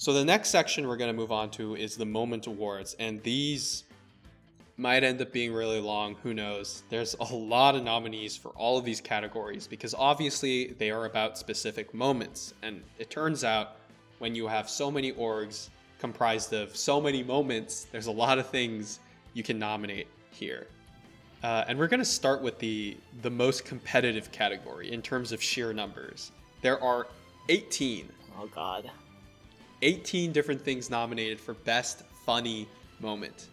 So the next section we're going to move on to is the Moment Awards, and these might end up being really long. Who knows? There's a lot of nominees for all of these categories because obviously they are about specific moments. And it turns out when you have so many orgs comprised of so many moments, there's a lot of things you can nominate here. And we're going to start with the most competitive category in terms of sheer numbers. There are 18. Oh, God. 18 different things nominated for Best Funny Moment.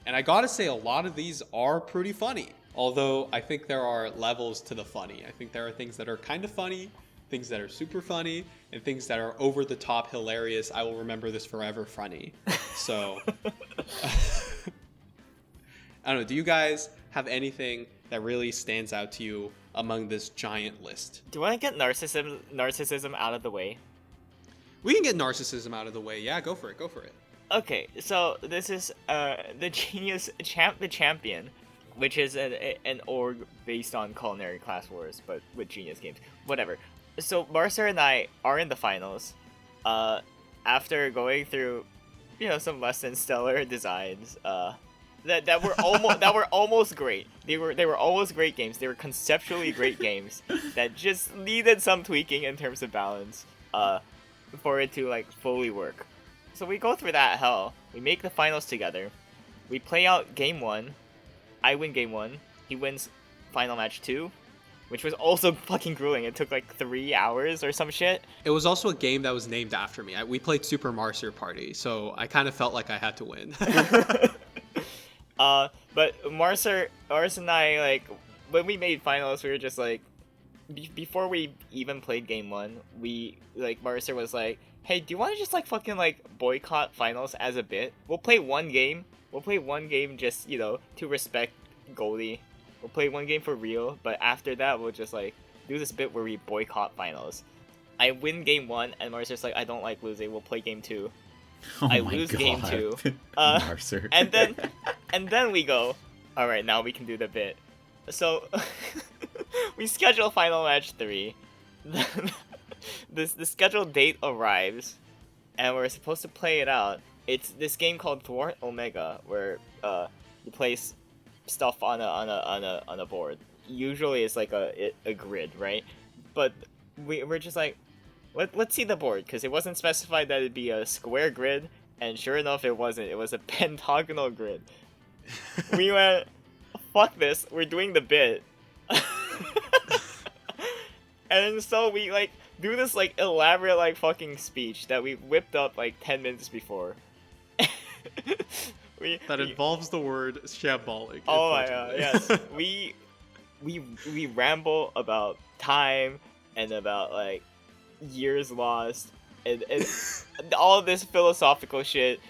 And I gotta say, a lot of these are pretty funny. Although I think there are levels to the funny. I think there are things that are kind of funny, things that are super funny, and things that are over the top hilarious. I will remember this forever funny. So, I don't know. Do you guys have anything that really stands out to you among this giant list? Do you want to get narcissism out of the way? We can get narcissism out of the way. Yeah, go for it. Go for it. Okay, so this is the Genius the Champion, which is an org based on Culinary Class Wars, but with Genius games. Whatever. So Marcer and I are in the finals. After going through, some less than stellar designs. That were almost great. They were almost great games. They were conceptually great games that just needed some tweaking in terms of balance. For it to fully work. So we go through that hell. We make the finals together. We play out game 1. I win game 1. He wins final match 2, which was also fucking grueling. It took 3 hours or some shit. It was also a game that was named after me. We played Super Marcer Party, so I kind of felt like I had to win. But Marcer and I, when we made finals, we were just before we even played game 1, we Marcer was like, hey, do you want to just fucking boycott finals as a bit? We'll play one game just to respect Goldie. We'll play one game for real, but after that we'll just do this bit where we boycott finals. I win game 1 and Marcer's I don't like losing, we'll play game 2. Oh I my lose God. game 2. Marcer. and then we go, alright, now we can do the bit. So we schedule final match 3. The scheduled date arrives, and we're supposed to play it out. It's this game called Thwart Omega, where you place stuff on a board. Usually it's a grid, right? But we're just let's see the board, because it wasn't specified that it'd be a square grid, and sure enough it wasn't. It was a pentagonal grid. We went, fuck this, we're doing the bit. And so we do this elaborate fucking speech that we whipped up 10 minutes before. That involves the word shambolic. Oh my God, yes. We ramble about time and about years lost and all this philosophical shit.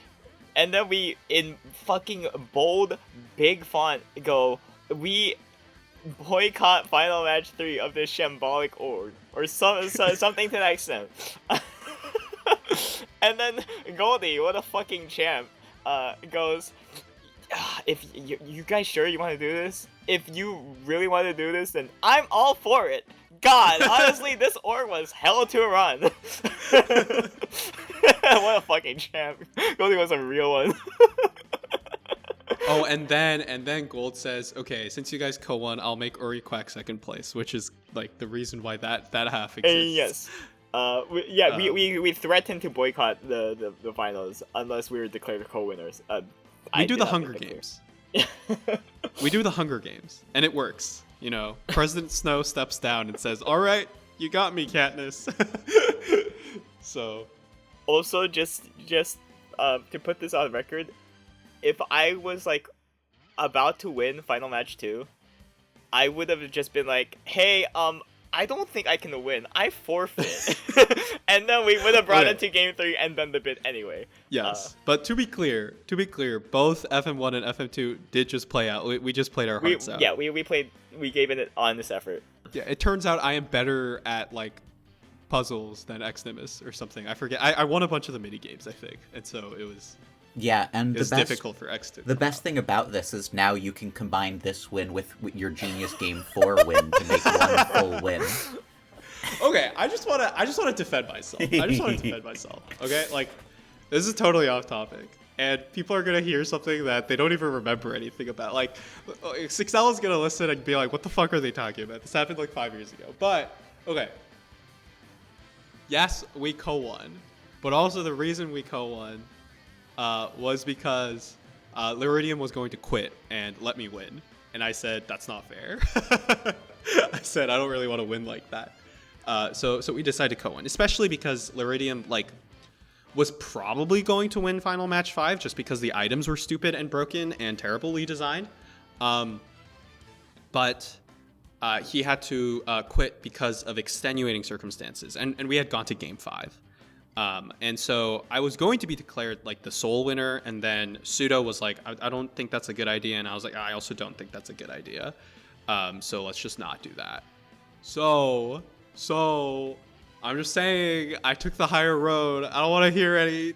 And then we, in fucking bold, big font, go, we boycott final match 3 of this shambolic org, or something to that extent. And then Goldie, what a fucking champ, goes, if you guys sure you want to do this? If you really want to do this, then I'm all for it. God, honestly, this org was hell to run. What a fucking champ. Goldie was a real one. Oh, and then Gold says, okay, since you guys co-won, I'll make Uri Quack second place, which is the reason why that half exists. Yes. We threatened to boycott the finals unless we were declared co-winners. We do the Hunger Games. We do the Hunger Games, and it works. President Snow steps down and says, all right, you got me, Katniss. So. Also, just to put this on record, if I was about to win final match 2, I would have just been hey, I don't think I can win. I forfeit. And then we would have brought it to game 3 and done the bit anyway. Yes, but to be clear, both FM1 and FM2 did just play out. We just played our hearts out. Yeah, we gave it an honest effort. Yeah, it turns out I am better at puzzles than XNimus or something. I forget. I won a bunch of the mini games, I think, and so it was. Yeah, and it's difficult for X to. The best thing about this is now you can combine this win with your Genius Game 4 win to make one full win. Okay, I just want to defend myself. Okay, like this is totally off topic, and people are gonna hear something that they don't even remember anything about. Like, Sixel is gonna listen and be like, "What the fuck are they talking about?" This happened like 5 years ago. But okay, yes, we co-won, but also the reason we co-won was because Lyridium was going to quit and let me win, and I said that's not fair. I said I don't really want to win like that. So we decided to co-win, especially because Lyridium like was probably going to win Final Match 5 just because the items were stupid and broken and terribly designed. But he had to quit because of extenuating circumstances, and we had gone to Game 5. And so I was going to be declared like the sole winner, and then Pseudo was like, I don't think that's a good idea, and I was like, I also don't think that's a good idea. So let's just not do that. So I'm just saying I took the higher road. I don't want to hear any.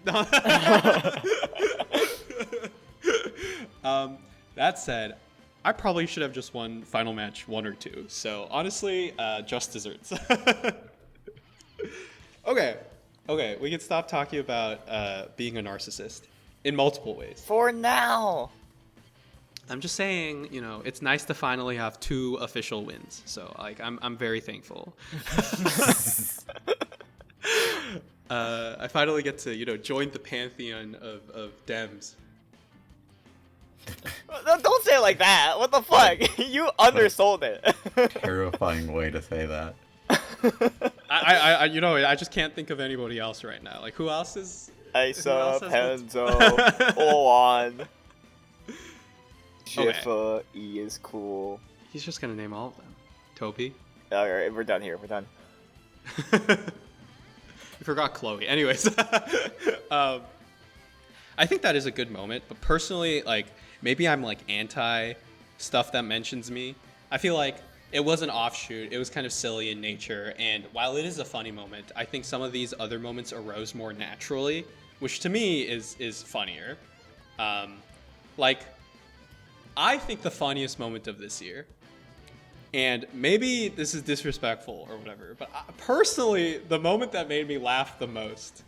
That said, I probably should have just won Final Match 1 or 2. So honestly, just desserts. Okay, we can stop talking about being a narcissist in multiple ways. For now. I'm just saying, it's nice to finally have 2 official wins. So, like, I'm very thankful. I finally get to, join the pantheon of Dems. Don't say it like that. What the fuck? You undersold it. Terrifying way to say that. I just can't think of anybody else right now. Like, who else is? Isa, Penzo, Owan. Shifa, E is cool. He's just gonna name all of them. Toby. Alright, we're done here. We're done. You forgot Chloe. Anyways, I think that is a good moment. But personally, like, maybe I'm like anti stuff that mentions me. I feel like it was an offshoot. It was kind of silly in nature. And while it is a funny moment, I think some of these other moments arose more naturally, which to me is funnier. Like, I think the funniest moment of this year, and maybe this is disrespectful or whatever, but personally, the moment that made me laugh the most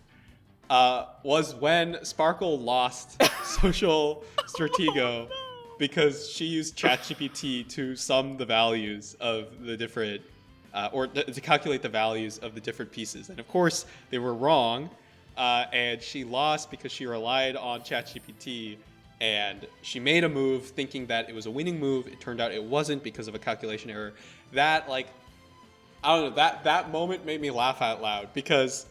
was when Sparkle lost Social Stratego because she used ChatGPT to sum the values of the different, or to calculate the values of the different pieces. And of course, they were wrong, and she lost because she relied on ChatGPT. And she made a move thinking that it was a winning move. It turned out it wasn't because of a calculation error. That, like, I don't know, that moment made me laugh out loud because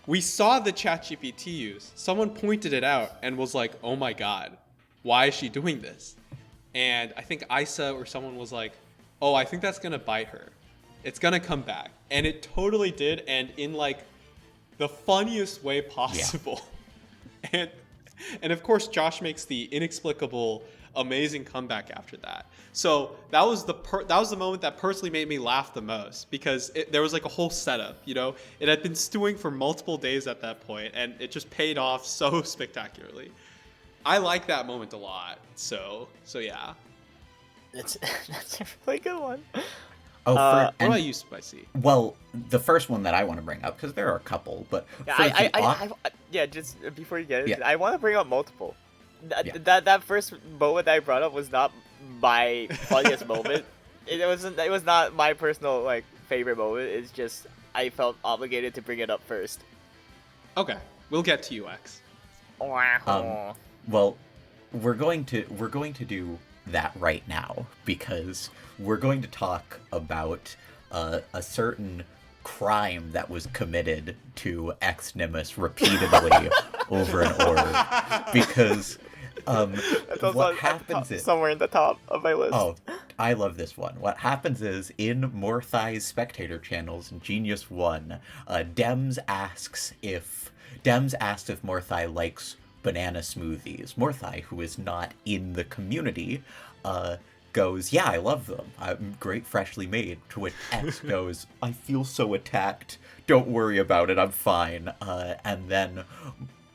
we saw the ChatGPT use. Someone pointed it out and was like, oh my God, why is she doing this? And I think Isa or someone was like, oh, I think that's going to bite her. It's going to come back. And it totally did, and in, like, the funniest way possible. Yeah. And of course, Josh makes the inexplicable, amazing comeback after that. So that was the moment that personally made me laugh the most because there was like a whole setup. It had been stewing for multiple days at that point, and it just paid off so spectacularly. I like that moment a lot. So yeah. That's a really good one. What about you, Spicy? Well, the first one that I want to bring up, because there are a couple, but just before you get it, Yeah. I want to bring up multiple. That first moment that I brought up was not my funniest moment. It was not my personal like favorite moment. It's just I felt obligated to bring it up first. Okay, we'll get to you, X. Well, we're going to do that right now because we're going to talk about a certain crime that was committed to XNimus repeatedly over and over because what happens is somewhere in the top of my list. Oh, I love this one. What happens is in Morthai's spectator channels, Genius 1, Dems asked if Morthai likes banana smoothies. Morthai, who is not in the community, goes, yeah, I love them. I'm great, freshly made. To which X goes, I feel so attacked. Don't worry about it. I'm fine. And then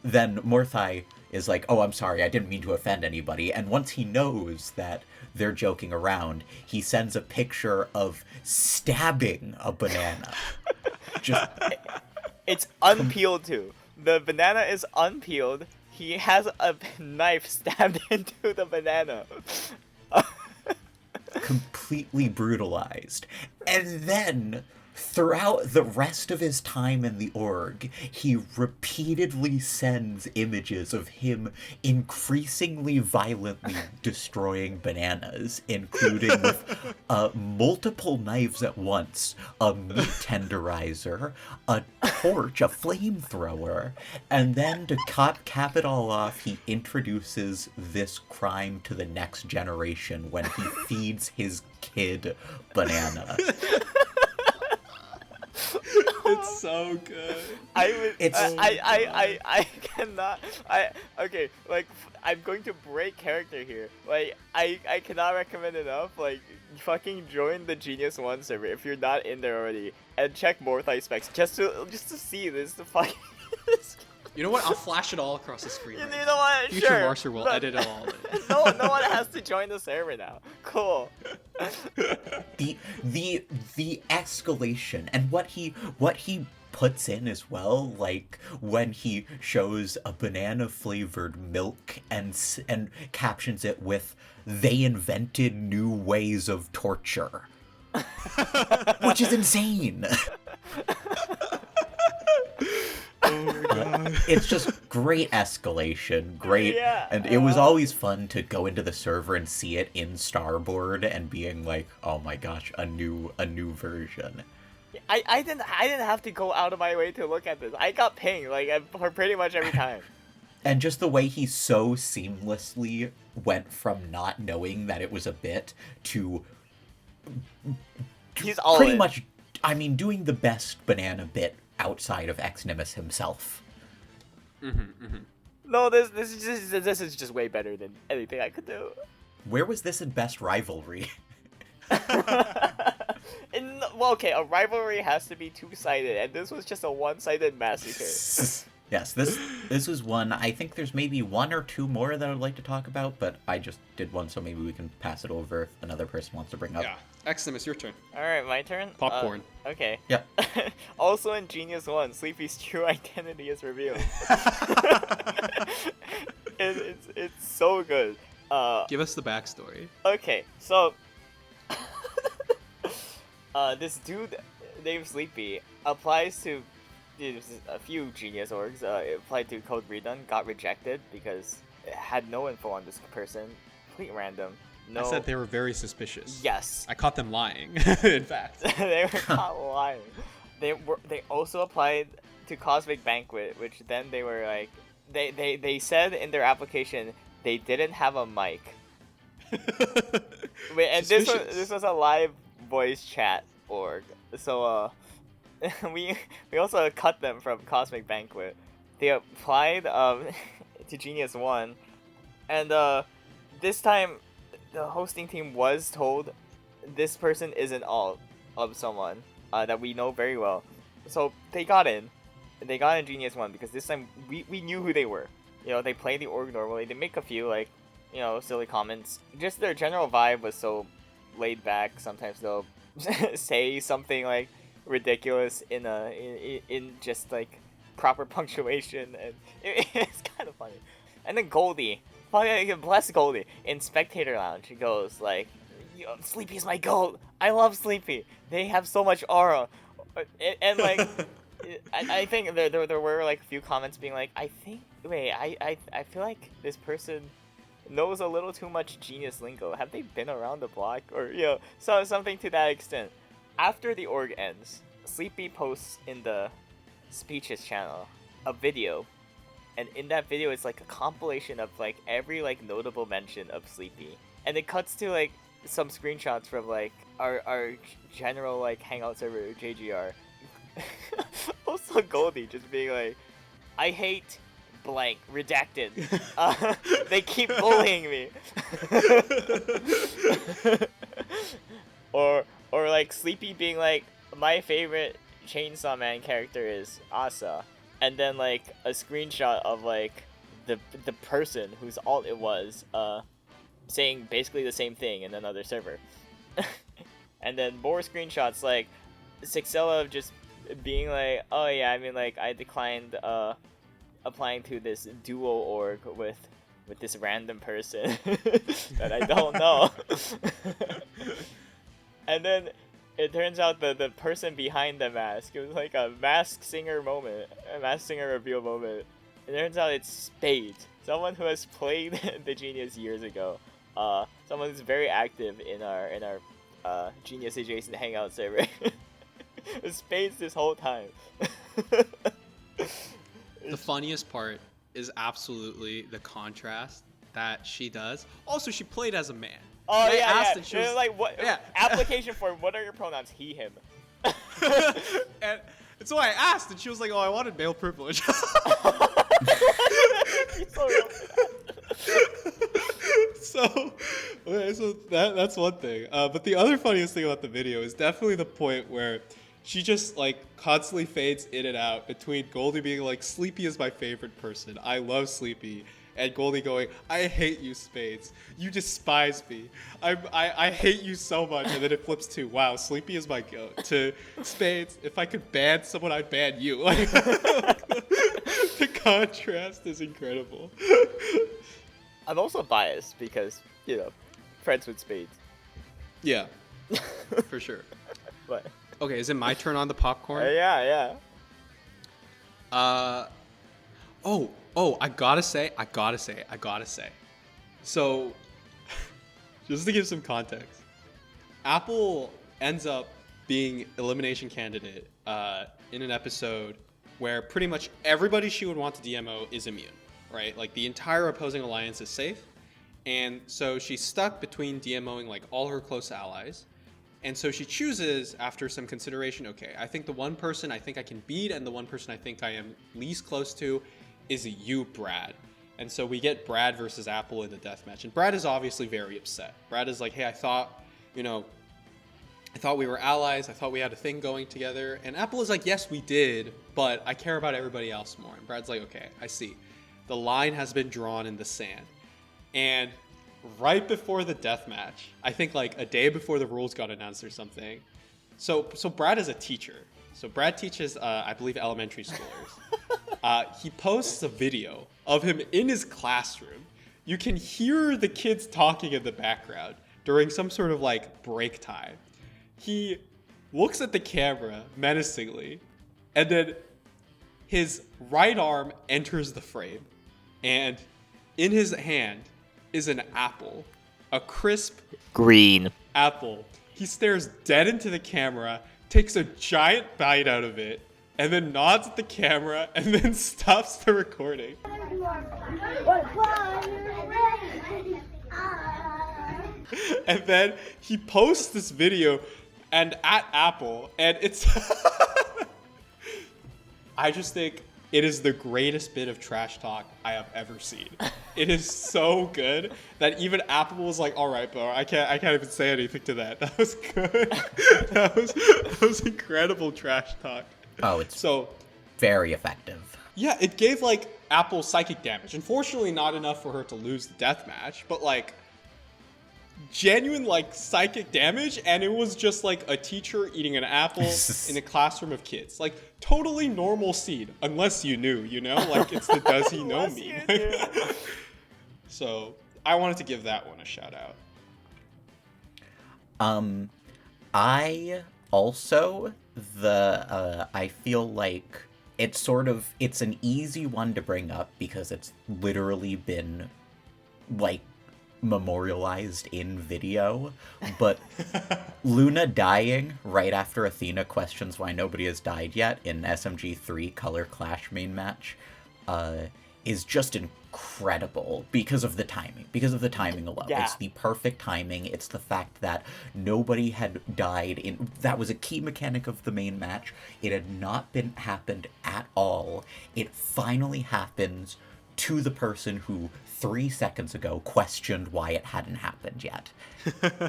Morthai is like, oh, I'm sorry. I didn't mean to offend anybody. And once he knows that they're joking around, he sends a picture of stabbing a banana. Just It's unpeeled too. The banana is unpeeled. He has a knife stabbed into the banana. completely brutalized. And then, throughout the rest of his time in the org, he repeatedly sends images of him increasingly violently destroying bananas, including with multiple knives at once, a meat tenderizer, a torch, a flamethrower, and then to cap it all off, he introduces this crime to the next generation when he feeds his kid banana. It's so good. I cannot. Okay. Like, I'm going to break character here. Like, I cannot recommend enough. Like, fucking join the Genius One server if you're not in there already, and check Morthai specs just to see this. The fucking. You know what? I'll flash it all across the screen. You right know what? Future Sure. Marcer will edit it all. No one has to join the server now. Cool. the escalation and what he puts in as well, like when he shows a banana flavored milk and captions it with "they invented new ways of torture," which is insane. Oh my god. It's just great escalation, great, Yeah, and it was always fun to go into the server and see it in Starboard and being like, oh my gosh, a new version. I didn't have to go out of my way to look at this. I got pinged like for pretty much every time. And just the way he so seamlessly went from not knowing that it was a bit to He's all pretty in. much, I mean, doing the best banana bit outside of XNimus himself. No, this is just way better than anything I could do. Where was this in Best Rivalry? Well, okay, a rivalry has to be two-sided, and this was just a one-sided massacre. Yes, this was one. I think there's maybe one or two more that I'd like to talk about, but I just did one, so maybe we can pass it over if another person wants to bring up. Yeah. XNimus, your turn. All right, my turn. Popcorn. Okay. Yep. Also in Genius 1, Sleepy's true identity is revealed. It's so good. Give us the backstory. Okay, so this dude named Sleepy applies to a few Genius orgs. It applied to Code Redone, got rejected because it had no info on this person. Complete random. No. I said they were very suspicious. Yes. I caught them lying, in fact. They were caught lying. They also applied to Cosmic Banquet, which then they were like they said in their application they didn't have a mic. Wait, and this was a live voice chat org. So we also cut them from Cosmic Banquet. They applied to Genius 1, and this time the hosting team was told this person is an alt of someone that we know very well. So they got in. They got in Genius 1 because this time we knew who they were. You know, they play the org normally. They make a few, like, you know, silly comments. Just their general vibe was so laid back. Sometimes they'll say something, like, ridiculous in just, like, proper punctuation. And it's kind of funny. And then Goldie. Bless Goldie. In Spectator Lounge, he goes, like, Sleepy's my goat. I love Sleepy. They have so much aura. And like, I think there were like a few comments being like, I feel like this person knows a little too much Genius lingo. Have they been around the block? Or, you know, so something to that extent. After the org ends, Sleepy posts in the Speeches channel a video. And in that video, it's like a compilation of like every like notable mention of Sleepy. And it cuts to like some screenshots from like our general like hangout server JGR. Also Goldie just being like, I hate blank redacted. They keep bullying me. or like Sleepy being like, my favorite Chainsaw Man character is Asa. And then like a screenshot of like the person whose alt it was saying basically the same thing in another server. And then more screenshots like Sixella just being like, oh yeah, I mean, like, I declined applying to this duo org with this random person that I don't know. And then it turns out the person behind the mask, it was like a Mask Singer moment, a Mask Singer reveal moment. It turns out it's Spades, someone who has played the Genius years ago. Someone who's very active in our Genius adjacent hangout server. Spades this whole time. The funniest part is absolutely the contrast that she does. Also, she played as a man. Oh, And I yeah, asked yeah. and she was Like, what? Yeah. Application form, what are your pronouns? He, him. and so I asked, and she was like, "Oh, I wanted male privilege." so that's one thing. But the other funniest thing about the video is definitely the point where she just like constantly fades in and out between Goldie being like, "Sleepy is my favorite person. I love Sleepy." And Goldie going, "I hate you, Spades. You despise me. I hate you so much." And then it flips to, "Wow, Sleepy is my goat." To Spades, "If I could ban someone, I'd ban you." Like, the contrast is incredible. I'm also biased because, you know, friends with Spades. Yeah, for sure. But Okay, is it my turn on the popcorn? yeah. Oh, I gotta say. So, just to give some context, Apple ends up being elimination candidate in an episode where pretty much everybody she would want to DMO is immune, right? Like the entire opposing alliance is safe. And so she's stuck between DMOing like all her close allies. And so she chooses, after some consideration, okay, I think the one person I think I can beat and the one person I think I am least close to is you, Brad. And so we get Brad versus Apple in the deathmatch. And Brad is obviously very upset. Brad is like, "Hey, I thought we were allies. I thought we had a thing going together." And Apple is like, "Yes, we did, but I care about everybody else more." And Brad's like, "Okay, I see. The line has been drawn in the sand." And right before the deathmatch, I think like a day before the rules got announced or something. So Brad is a teacher. So Brad teaches, I believe, elementary schoolers. He posts a video of him in his classroom. You can hear the kids talking in the background during some sort of like break time. He looks at the camera menacingly, and then his right arm enters the frame, and in his hand is an apple, a crisp Green apple. He stares dead into the camera, takes a giant bite out of it, and then nods at the camera, and then stops the recording. And then he posts this video and at Apple, and it's I just think it is the greatest bit of trash talk I have ever seen. It is so good that even Apple was like, "All right, bro, I can't even say anything to that." That was good. that was incredible trash talk. Oh, it's so very effective. Yeah, it gave like Apple psychic damage. Unfortunately, not enough for her to lose the deathmatch, but like genuine like psychic damage, and it was just like a teacher eating an apple in a classroom of kids. Like totally normal scene, unless you knew, you know? Like it's the "does he know me?" So I wanted to give that one a shout out. I also I feel like it's an easy one to bring up because it's literally been like memorialized in video, but Luna dying right after Athena questions why nobody has died yet in SMG3 Color Clash main match is just incredible because of the timing alone. Yeah. It's the perfect timing. It's the fact that nobody had died that was a key mechanic of the main match. It had not happened at all. It finally happens to the person who 3 seconds ago questioned why it hadn't happened yet.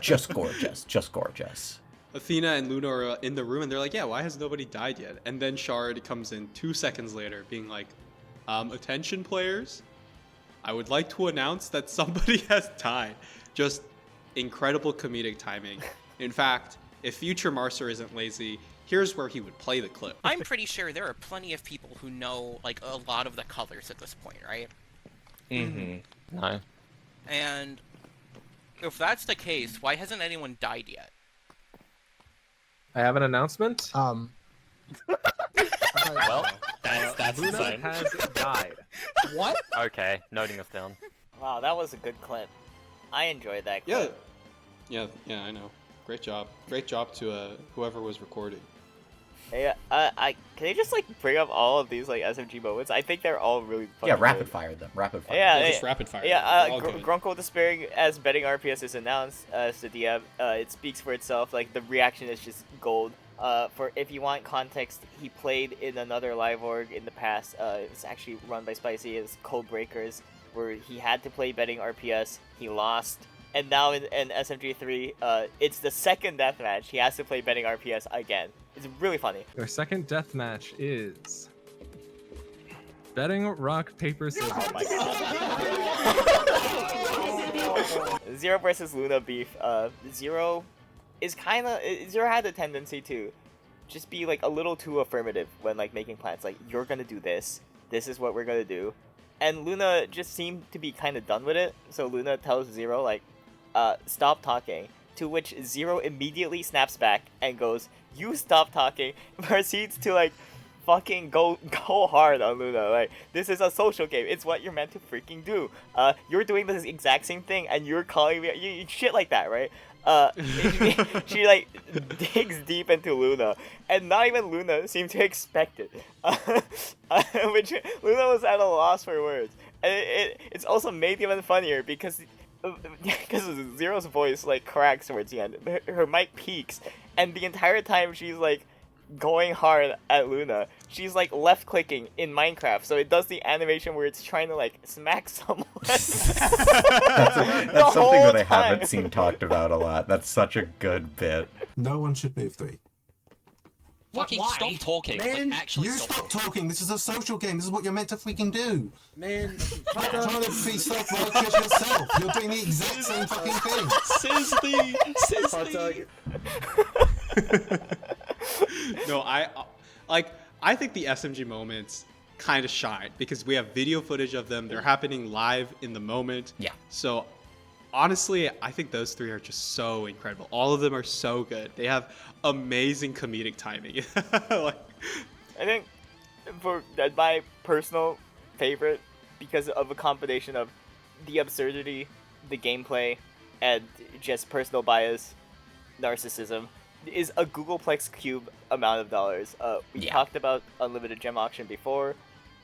Just gorgeous. Athena and Luna are in the room and they're like, "Yeah, why has nobody died yet?" And then Shard comes in 2 seconds later being like, "Attention players, I would like to announce that somebody has died." Just incredible comedic timing. In fact, if future Marcer isn't lazy, here's where he would play the clip. I'm pretty sure there are plenty of people who know, like, a lot of the colors at this point, right? No. And if that's the case, why hasn't anyone died yet? I have an announcement. Well, that's Luna insane. has died. What? Okay, noting this down. Wow, that was a good clip. I enjoyed that clip. Yeah, I know. Great job to whoever was recording. Yeah, can they just like bring up all of these like SMG moments? I think they're all really fun. Yeah, rapid fire them. Rapid fire. Yeah, Just rapid fire. Yeah, They're all good. Grunkle despairing as betting RPS is announced as the DM. It speaks for itself. Like the reaction is just gold. For if you want context, he played in another live org in the past. It's actually run by Spicy. It's Code Breakers, where he had to play betting RPS. He lost. And now in SMG3, it's the second deathmatch. He has to play betting RPS again. It's really funny. Our second death match is betting rock paper scissors. Oh my god. Zero versus Luna beef. Zero had a tendency to just be like a little too affirmative when like making plans. Like, you're gonna do this. This is what we're gonna do. And Luna just seemed to be kind of done with it. So Luna tells Zero like, stop talking. To which Zero immediately snaps back and goes, you stop talking. Proceeds to like fucking go hard on Luna. Like, this is a social game. It's what you're meant to freaking do. You're doing this exact same thing and you're calling me you shit like that, right? She like digs deep into Luna, and not even Luna seemed to expect it. Which Luna was at a loss for words, and it's also made even funnier because Zero's voice like cracks towards the end. Her mic peaks, and the entire time she's like going hard at Luna. She's like left clicking in Minecraft, so it does the animation where it's trying to like smack someone. That's something that I haven't seen talked about a lot. That's such a good bit. No one should move 3. Fucking stop talking. Man, like, actually you stop talking. This is a social game. This is what you're meant to freaking do. Man, try to be self-righteous yourself. You're doing the exact same fucking thing. Sizzly. No, I think the SMG moments kind of shine because we have video footage of them. They're happening live in the moment. Yeah. So honestly, I think those 3 are just so incredible. All of them are so good. They have amazing comedic timing. I think for my personal favorite, because of a combination of the absurdity, the gameplay, and just personal bias, narcissism, is a Googleplex Cube amount of dollars. We talked about Unlimited Gem Auction before,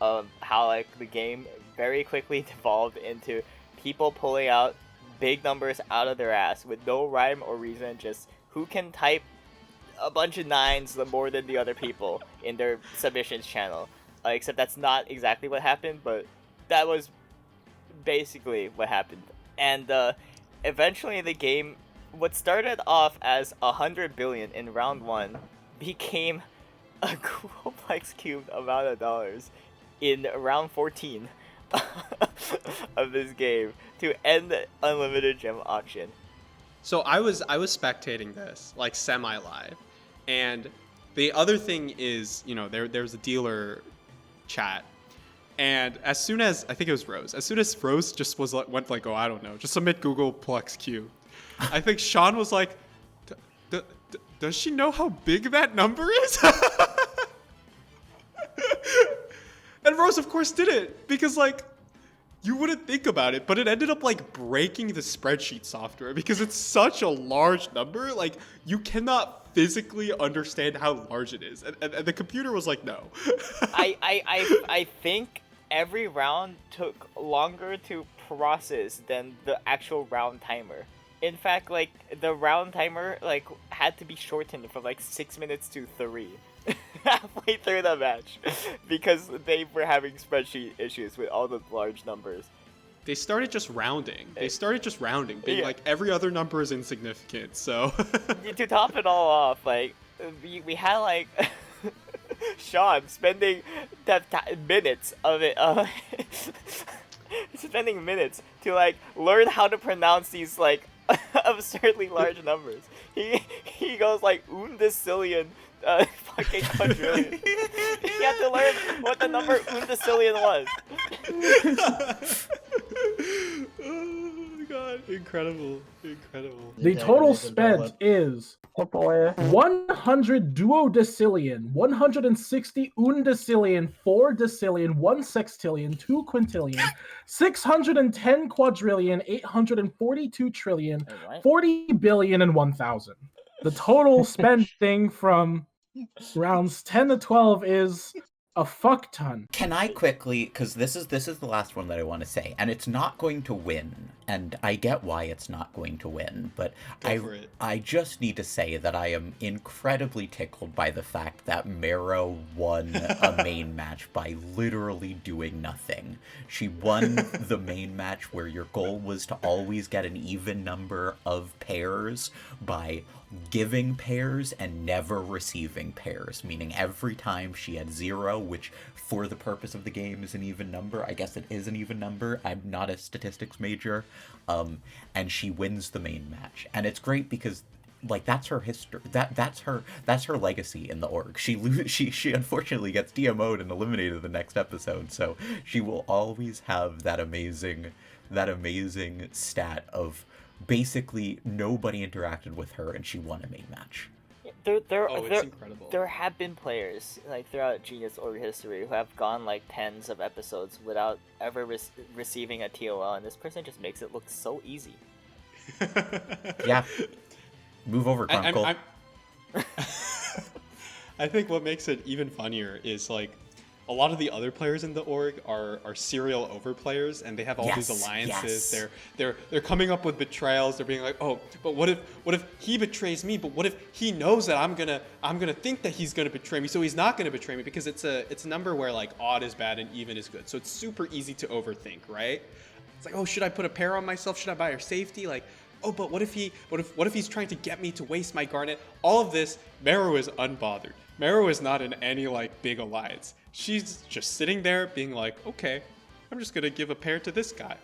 how like the game very quickly devolved into people pulling out big numbers out of their ass with no rhyme or reason, just who can type a bunch of 9s more than the other people in their submissions channel. Except that's not exactly what happened, but that was basically what happened. And eventually the game, what started off as 100 billion in round 1 became a Googleplex cubed amount of dollars in round 14 of this game to end the Unlimited Gem Auction. So I was spectating this like semi-live, and the other thing is, you know, there's a dealer chat, and as soon as I think it was Rose, as soon as Rose just went like, oh, I don't know, just submit Googleplex Q, I think Sean was like, does she know how big that number is? And Rose, of course, did it because like, you wouldn't think about it, but it ended up like breaking the spreadsheet software because it's such a large number. Like, you cannot physically understand how large it is, and the computer was like, no. I think every round took longer to process than the actual round timer. In fact, like the round timer like had to be shortened from like 6 minutes to 3 halfway through the match because they were having spreadsheet issues with all the large numbers. They started just rounding. Being like every other number is insignificant. So to top it all off, like we had like Sean spending minutes of it, spending minutes to like learn how to pronounce these like absurdly large numbers. He goes like undecillion fucking quadrillion. You have to learn what the number undecillion was. Oh my god, incredible. The total spent is 100 duodecillion, 160 undecillion, 4 decillion, 1 sextillion, 2 quintillion, 610 quadrillion, 842 trillion, Wait, what? 40 billion, and 1,000. The total spending from rounds 10 to 12 is a fuck ton. Can I quickly, because this is the last one that I want to say, and it's not going to win, and I get why it's not going to win, but Go for it. I just need to say that I am incredibly tickled by the fact that Mero won a main match by literally doing nothing. She won the main match where your goal was to always get an even number of pairs by giving pairs and never receiving pairs, meaning every time she had 0, which for the purpose of the game is an even number. I guess it is an even number. I'm not a statistics major. And she wins the main match. And it's great because like that's her history. That's her legacy in the org. She unfortunately gets DMO'd and eliminated the next episode, so she will always have that amazing stat of basically nobody interacted with her and she won a main match. It's incredible. There have been players like throughout Genius org history who have gone like tens of episodes without ever receiving a TOL, and this person just makes it look so easy. Yeah. Move over, Crunkle. I think what makes it even funnier is like a lot of the other players in the org are serial over players, and they have all these alliances. Yes. They're coming up with betrayals. They're being like, oh, but what if he betrays me? But what if he knows that I'm gonna think that he's gonna betray me, so he's not gonna betray me, because it's a number where like odd is bad and even is good. So it's super easy to overthink, right? It's like, oh, should I put a pair on myself? Should I buy her safety? Like, oh, but what if he's trying to get me to waste my garnet? All of this, Meru is unbothered. Meru is not in any like big alliance. She's just sitting there being like, okay, I'm just gonna give a pair to this guy.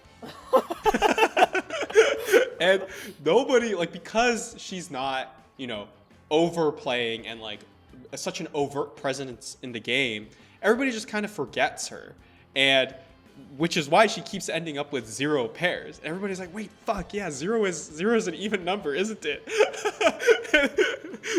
And nobody, like, because she's not, overplaying and like such an overt presence in the game, everybody just kind of forgets her. And which is why she keeps ending up with 0 pairs. Everybody's like, wait, fuck, yeah, 0 is an even number, isn't it?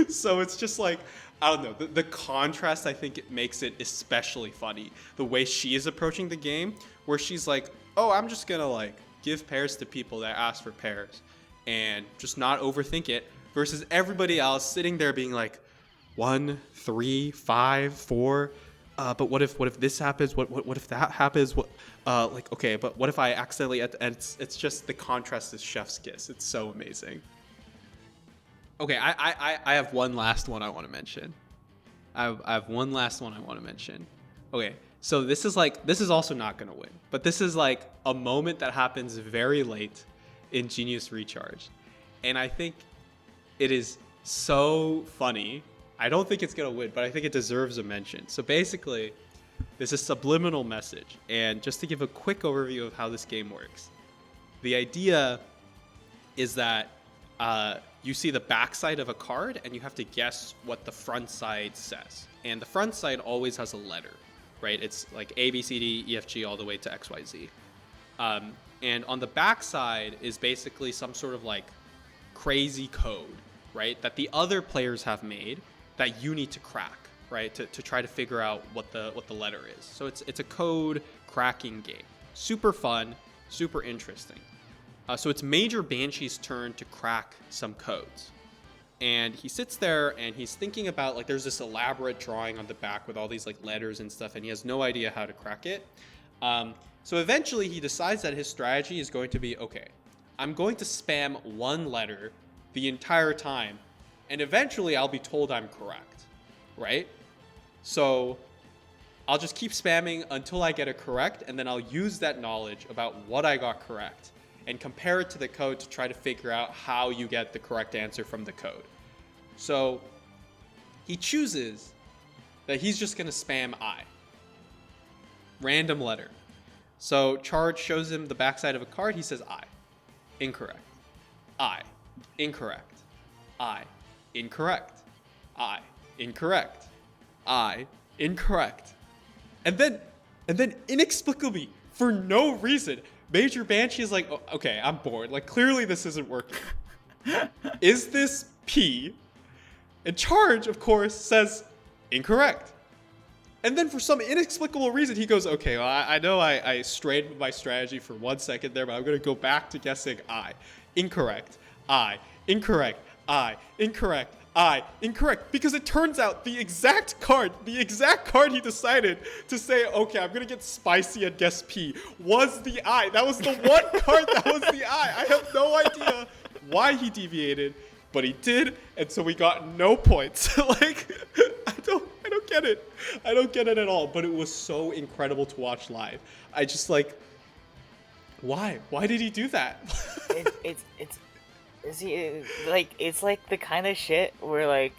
So it's just like, I don't know, the contrast, I think it makes it especially funny. The way she is approaching the game, where she's like, oh, I'm just gonna like give pairs to people that ask for pairs and just not overthink it, versus everybody else sitting there being like 1, 3, 5, 4. But what if this happens? What if that happens? Okay, but what if I accidentally? And it's just the contrast is chef's kiss. It's so amazing. Okay, I have one last one I want to mention. I have one last one I want to mention. Okay, so this is also not gonna win, but this is like a moment that happens very late in Genius Recharge, and I think it is so funny. I don't think it's going to win, but I think it deserves a mention. So basically, this is a subliminal message. And just to give a quick overview of how this game works, the idea is that you see the backside of a card and you have to guess what the front side says. And the front side always has a letter, right? It's like A, B, C, D, E, F, G, all the way to X, Y, Z. And on the backside is basically some sort of like crazy code, right? That the other players have made that you need to crack, right? To try to figure out what the letter is. So it's a code cracking game. Super fun, super interesting. So it's Major Banshee's turn to crack some codes. And he sits there and he's thinking about, like, there's this elaborate drawing on the back with all these like letters and stuff, and he has no idea how to crack it. So eventually he decides that his strategy is going to be, okay, I'm going to spam one letter the entire time, and eventually I'll be told I'm correct, right? So I'll just keep spamming until I get it correct, and then I'll use that knowledge about what I got correct and compare it to the code to try to figure out how you get the correct answer from the code. So he chooses that he's just going to spam I. Random letter. So Charge shows him the backside of a card. He says I. Incorrect. I. Incorrect. I. Incorrect. I. incorrect. I, incorrect. And then inexplicably, for no reason, Major Banshee is like, oh, okay, I'm bored. Like, clearly this isn't working. Is this P? And Charge, of course, says incorrect. And then for some inexplicable reason, he goes, okay, well, I know I strayed with my strategy for 1 second there, but I'm going to go back to guessing I. Incorrect. I. Incorrect. I. Incorrect. I. Incorrect. Because it turns out the exact card he decided to say, okay, I'm going to get spicy and guess P, was the I. That was the one card that was the I. I have no idea why he deviated, but he did, and so we got no points. Like, I don't get it. I don't get it at all, but it was so incredible to watch live. I just like, why? Why did he do that? It's like the kind of shit where like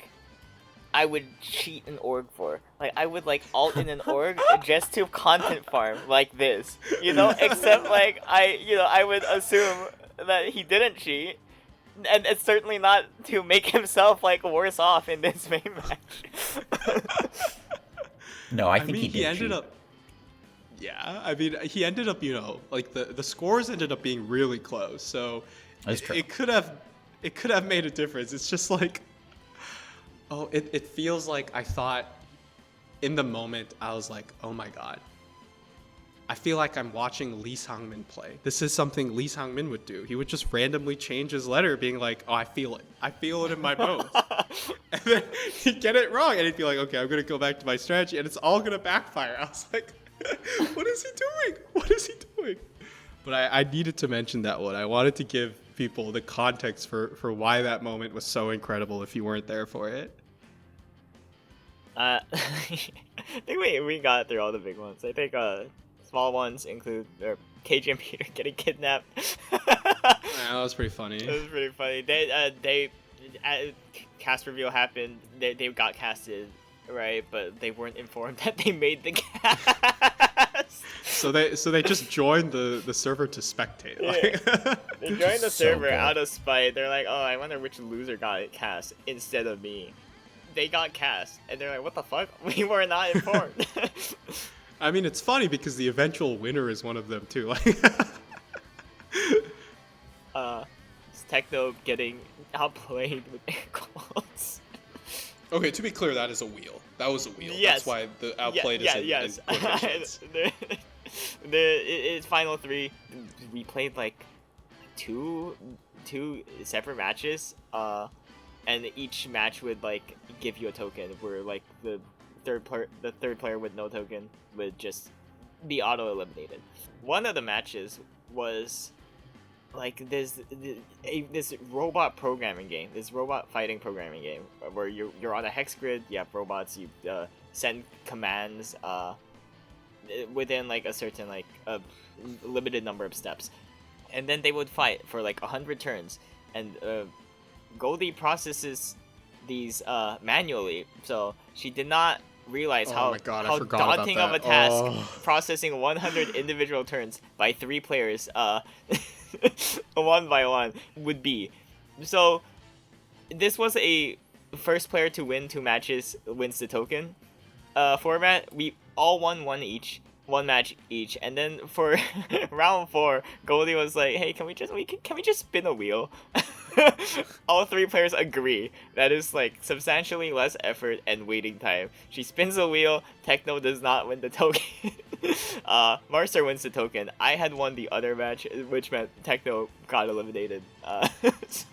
I would cheat an org for. Like I would like alt in an org just to content farm like this, you know. Except like I would assume that he didn't cheat. And it's certainly not to make himself like worse off in this main match. No, I think mean, he ended cheat. up. Yeah, I mean, he ended up, like the scores ended up being really close. So That's true. it could have made a difference. It's just like, oh, it feels like I thought in the moment I was like, oh my god. I feel like I'm watching Lee Sang-min play. This is something Lee Sang-min would do. He would just randomly change his letter, being like, oh, I feel it. I feel it in my bones. And then he'd get it wrong, and he'd be like, okay, I'm going to go back to my strategy, and it's all going to backfire. I was like, what is he doing? What is he doing? But I needed to mention that one. I wanted to give people the context for why that moment was so incredible if you weren't there for it. I think we got through all the big ones. I think small ones include KJ and Peter getting kidnapped. That was pretty funny. It was pretty funny. They cast reveal happened. They got casted, right? But they weren't informed that they made the cast. So they just joined the server to spectate. Yeah. They joined the So server good. out of spite. They're like, oh, I wonder which loser got cast instead of me. They got cast, and they're like, what the fuck? We were not informed. I mean, it's funny because the eventual winner is one of them too. Like, It's Techno getting outplayed with air quotes. okay, to be clear, that is a wheel. That was a wheel. Yes. That's why the outplayed is in quotations. It's final 3. We played like two separate matches. And each match would like give you a token. Where like the third player with no token would just be auto eliminated. One of the matches was like this robot programming game, this robot fighting programming game where you're on a hex grid. You have robots. You send commands within like a certain like a limited number of steps, and then they would fight for like 100 turns. And Goldie processes these manually, so she did not realize Oh how my God, I how forgot about daunting of a that. task Oh. processing 100 individual turns by 3 players one by one would be. So this was a first player to win 2 matches wins the token format. We all won one match each, and then for round 4, Goldie was like, "Hey, can we just spin a wheel?" All 3 players agree. That is like substantially less effort and waiting time. She spins a wheel. Techno does not win the token. Marcer wins the token. I had won the other match, which meant Techno got eliminated. So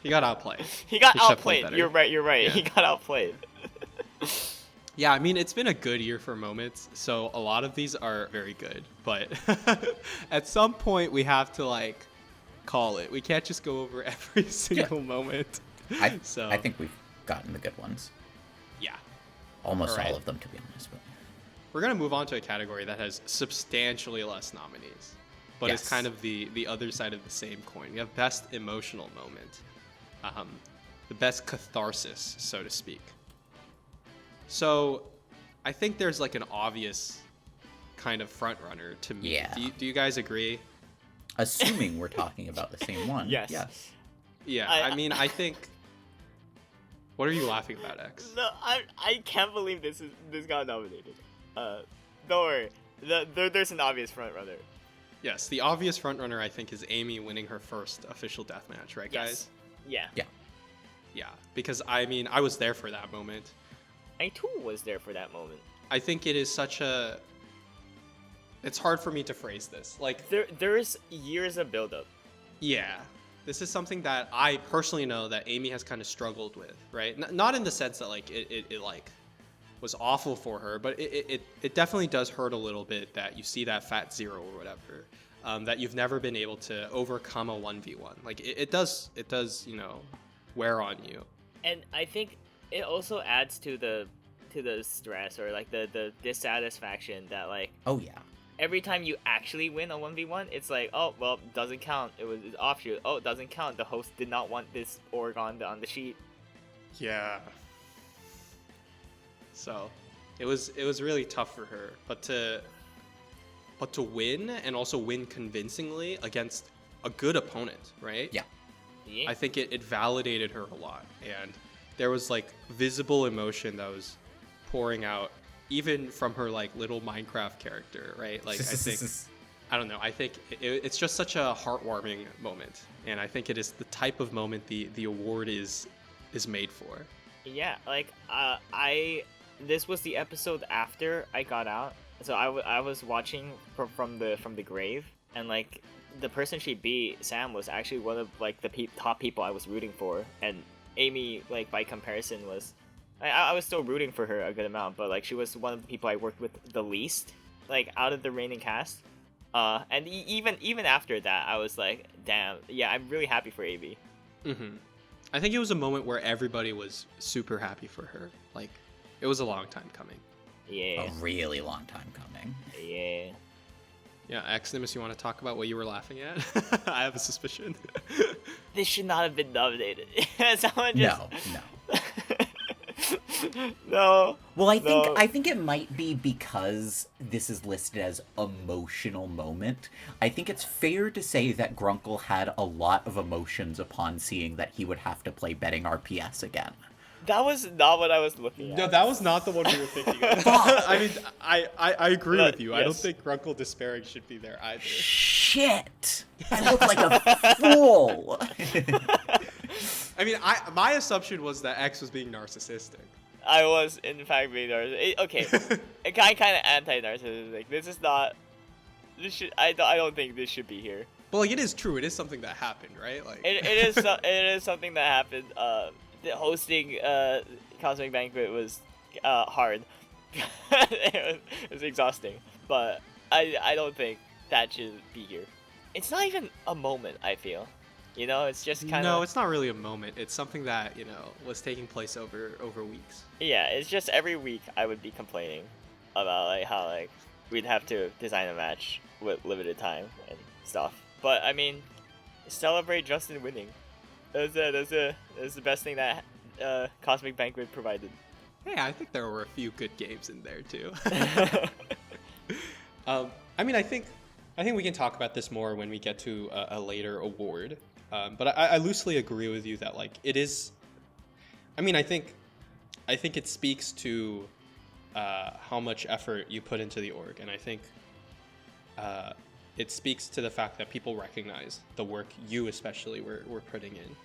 He got outplayed. he got He should have played outplayed. better. You're right. Yeah. He got outplayed. Yeah, I mean, it's been a good year for moments, so a lot of these are very good. But at some point, we have to like call it. We can't just go over every single moment. I So think we've gotten the good ones. yeah. Almost Alright. all of them, to be honest. But We're going to move on to a category that has substantially less nominees, but Yes. it's kind of the other side of the same coin. We have best emotional moment, the best catharsis, so to speak. So I think there's like an obvious kind of front runner to me. Yeah. Do you guys agree? assuming we're talking about the same one. Yes. Yes. Yeah, I- I mean, I think... What are you laughing about, X? No, I can't believe this got nominated. Don't worry. There's an obvious front runner. Yes, the obvious frontrunner, I think, is Amy winning her first official deathmatch, right, guys? Yeah. Yeah, because, I mean, I was there for that moment. I too was there for that moment. I think it is such a... It's hard for me to phrase this. Like, There's years of buildup. yeah, this is something that I personally know that Amy has kind of struggled with, right? Not in the sense that, like, it like, was awful for her, but it definitely does hurt a little bit that you see that fat zero or whatever, that you've never been able to overcome a 1v1. Like, it does, you know, wear on you. And I think it also adds to the stress or like the dissatisfaction that like Oh yeah. every time you actually win a 1v1, it's like, oh well, doesn't count. It was an offshoot. Oh, it doesn't count. The host did not want this org on the sheet. Yeah. So, it was really tough for her, but to win and also win convincingly against a good opponent, right? Yeah. Yeah. I think it validated her a lot, and there was like visible emotion that was pouring out even from her like little Minecraft character, right? Like, I think I don't know, I think it's just such a heartwarming moment, and I think it is the type of moment the award is made for. Yeah, like this was the episode after I got out, so I was watching from the grave, and like the person she beat, Sam, was actually one of like the top people I was rooting for, and Amy, like by comparison, was I was still rooting for her a good amount, but like she was one of the people I worked with the least, like out of the reigning cast. And even after that, I was like, damn, yeah, I'm really happy for Amy. Mm-hmm. I think it was a moment where everybody was super happy for her. Like, it was a long time coming. Yeah. A really long time coming. Yeah. Yeah, XNimus, you want to talk about what you were laughing at? I have a suspicion. This should not have been nominated. Someone just... No. No. Well, I No. think it might be because this is listed as emotional moment. I think it's fair to say that Grunkle had a lot of emotions upon seeing that he would have to play betting RPS again. That was not what I was looking at. No, that was not the one we were thinking of. I mean, I agree But, with you. I don't yes. think Grunkle Despairing should be there either. Shit! I look like a fool! I mean, my assumption was that X was being narcissistic. I was, in fact, being narcissistic. Okay, kind of anti-narcissistic. This is not... This should... I don't think this should be here. Well, like, it is true. It is something that happened, right? Like, It is something that happened. The hosting Cosmic Banquet was hard. It was exhausting. But I don't think that should be here. It's not even a moment, I feel. You know, it's just kind of... No, it's not really a moment. It's something that, you know, was taking place over weeks. Yeah, it's just every week I would be complaining about like how like we'd have to design a match with limited time and stuff. But I mean, celebrate Justin winning. That's the best thing that Cosmic Banquet provided. Hey, I think there were a few good games in there too. I mean, I think we can talk about this more when we get to a later award. But I loosely agree with you that like it is. I mean, I think it speaks to how much effort you put into the org, and I think it speaks to the fact that people recognize the work you especially were putting in.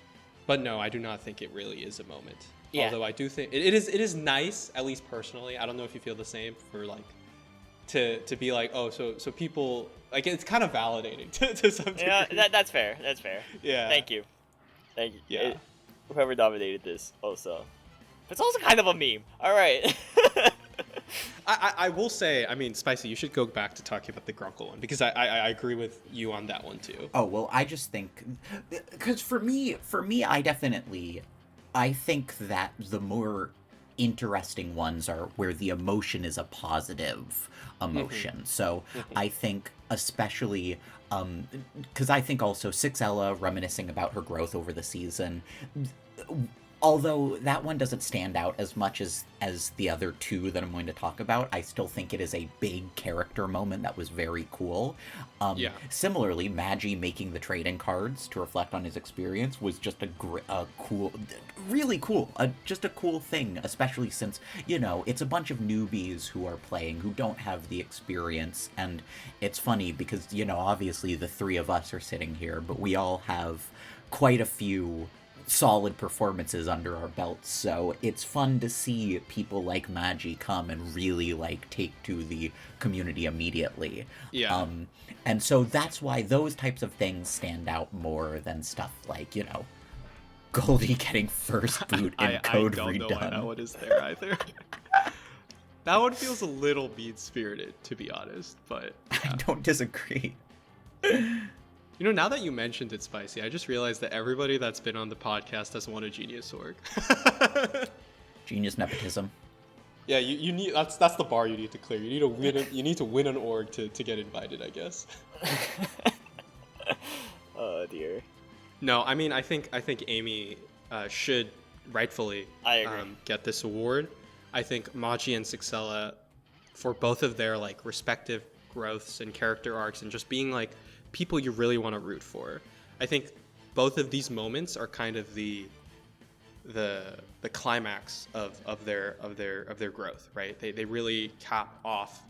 But no, I do not think it really is a moment. Yeah. Although I do think it is nice, at least personally. I don't know if you feel the same, for like to be like, oh, so people, like, it's kind of validating to some degree. Yeah, that's fair. That's fair. Yeah. Thank you. Yeah. Whoever nominated this also. But it's also kind of a meme. All right. I will say, I mean, Spicy, you should go back to talking about the Grunkle one, because I agree with you on that one too. Oh, well, I just think... Because for me, I think that the more interesting ones are where the emotion is a positive emotion. So I think especially... Because I think also Sixella reminiscing about her growth over the season... Although that one doesn't stand out as much as the other two that I'm going to talk about, I still think it is a big character moment that was very cool. Yeah. Similarly, Magi making the trading cards to reflect on his experience was just a cool, really cool, just a cool thing, especially since, you know, it's a bunch of newbies who are playing, who don't have the experience, and it's funny because, you know, obviously the three of us are sitting here, but we all have quite a few solid performances under our belts, so it's fun to see people like Magi come and really like take to the community immediately. Yeah. And so that's why those types of things stand out more than stuff like, you know, Goldie getting first boot in code I don't know why that redone. one is there either. That one feels a little mean-spirited, to be honest, but I yeah. don't disagree. You know, now that you mentioned it, Spicy, I just realized that everybody that's been on the podcast has won a Genius org. Genius nepotism. Yeah, you need that's the bar you need to clear. You need to win an org to get invited, I guess. Oh dear. No, I mean I think Amy should rightfully I agree. Get this award. I think Magi and Sixella, for both of their like respective growths and character arcs and just being like people you really want to root for. I think both of these moments are kind of the climax of their growth, right? They really cap off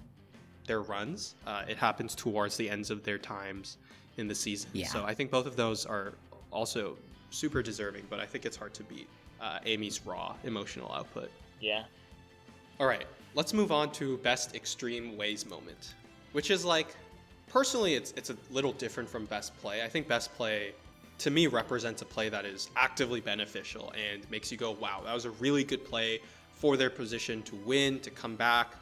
their runs. It happens towards the ends of their times in the season. Yeah. So I think both of those are also super deserving, but I think it's hard to beat Amy's raw emotional output. Yeah. All right, let's move on to best extreme ways moment, which is like, personally, it's a little different from best play. I think best play, to me, represents a play that is actively beneficial and makes you go, wow, that was a really good play for their position to win, to come back,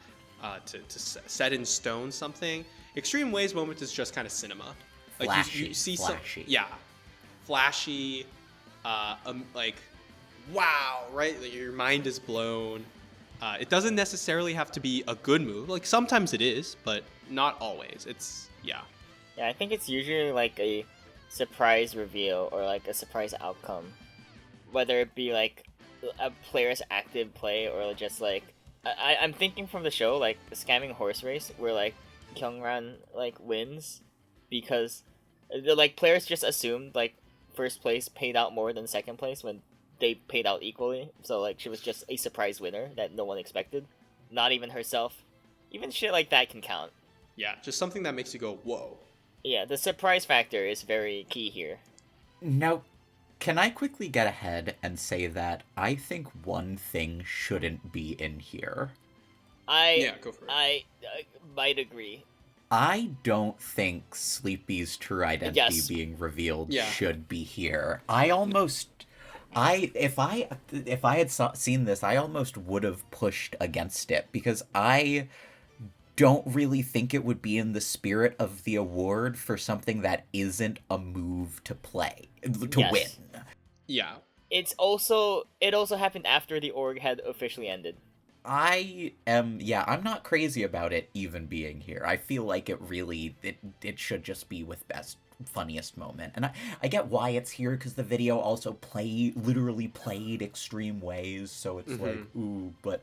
to set in stone something. Extreme ways moment is just kind of cinema. Like Flashy, you see flashy. some, yeah, flashy, like, wow, right? Like, your mind is blown. It doesn't necessarily have to be a good move. Like, sometimes it is, but not always. Yeah, I think it's usually like a surprise reveal or like a surprise outcome, whether it be like a player's active play or just like I'm thinking from the show like the scamming horse race where like Kyungran like wins because the like players just assumed like first place paid out more than second place when they paid out equally, so like she was just a surprise winner that no one expected, not even herself. Even shit like that can count. Yeah, just something that makes you go, whoa. Yeah, the surprise factor is very key here. Now, can I quickly get ahead and say that I think one thing shouldn't be in here? Yeah, go for it. I might agree. I don't think Sleepy's true identity Yes. being revealed Yeah. should be here. If I had seen this, I almost would have pushed against it because I don't really think it would be in the spirit of the award for something that isn't a move to play to Yes. win. Yeah. It also happened after the org had officially ended. I'm not crazy about it even being here. I feel like it should just be with best funniest moment. And I get why it's here because the video also literally played extreme ways, so it's like, ooh, but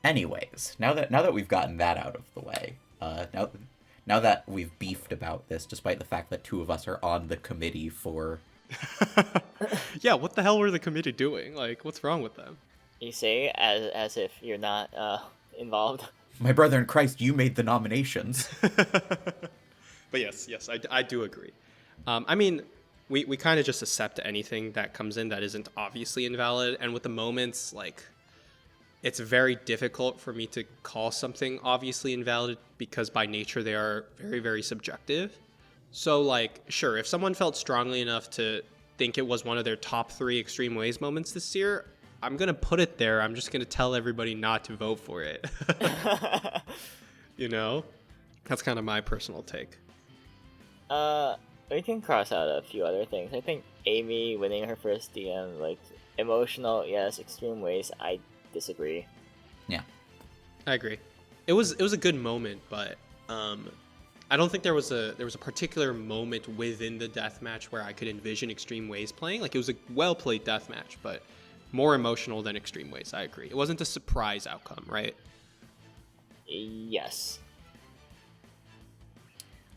anyways, now that we've gotten that out of the way, now that we've beefed about this, despite the fact that two of us are on the committee for Yeah, what the hell were the committee doing? Like, what's wrong with them? You say as if you're not involved. my brother in Christ, you made the nominations. But yes, I do agree. I mean, we kind of just accept anything that comes in that isn't obviously invalid. And with the moments, like, it's very difficult for me to call something obviously invalid because by nature they are very, very subjective. So, like, sure, if someone felt strongly enough to think it was one of their top 3 extreme ways moments this year, I'm going to put it there. I'm just going to tell everybody not to vote for it. You know? That's kind of my personal take. We can cross out a few other things. I think Amy winning her first DM, like emotional, yes, extreme ways. I disagree. Yeah. I agree. It was a good moment, but I don't think there was a particular moment within the deathmatch where I could envision Extreme Ways playing. Like, it was a well-played deathmatch, but more emotional than Extreme Ways. I agree. It wasn't a surprise outcome, right? Yes.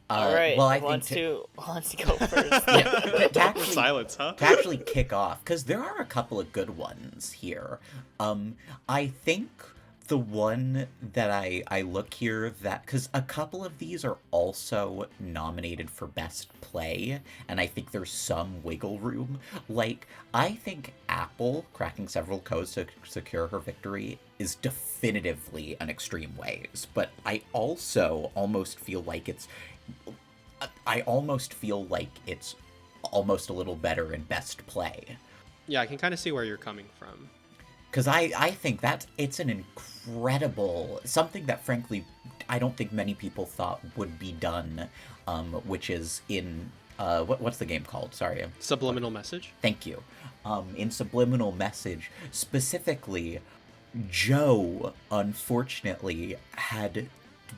All right. Well, I who wants think to go first? to actually, Silence, huh? to actually kick off, because there are a couple of good ones here. I think the one that I look here, that because a couple of these are also nominated for best play, and I think there's some wiggle room. Like, I think Apple cracking several codes to secure her victory is definitively an Extreme Ways, but I also almost feel like it's almost a little better in best play. Yeah, I can kind of see where you're coming from. Because I think it's an incredible, something that frankly I don't think many people thought would be done, which is in, what's the game called? Sorry. Subliminal Message? Thank you. In Subliminal Message, specifically, Joe, unfortunately, had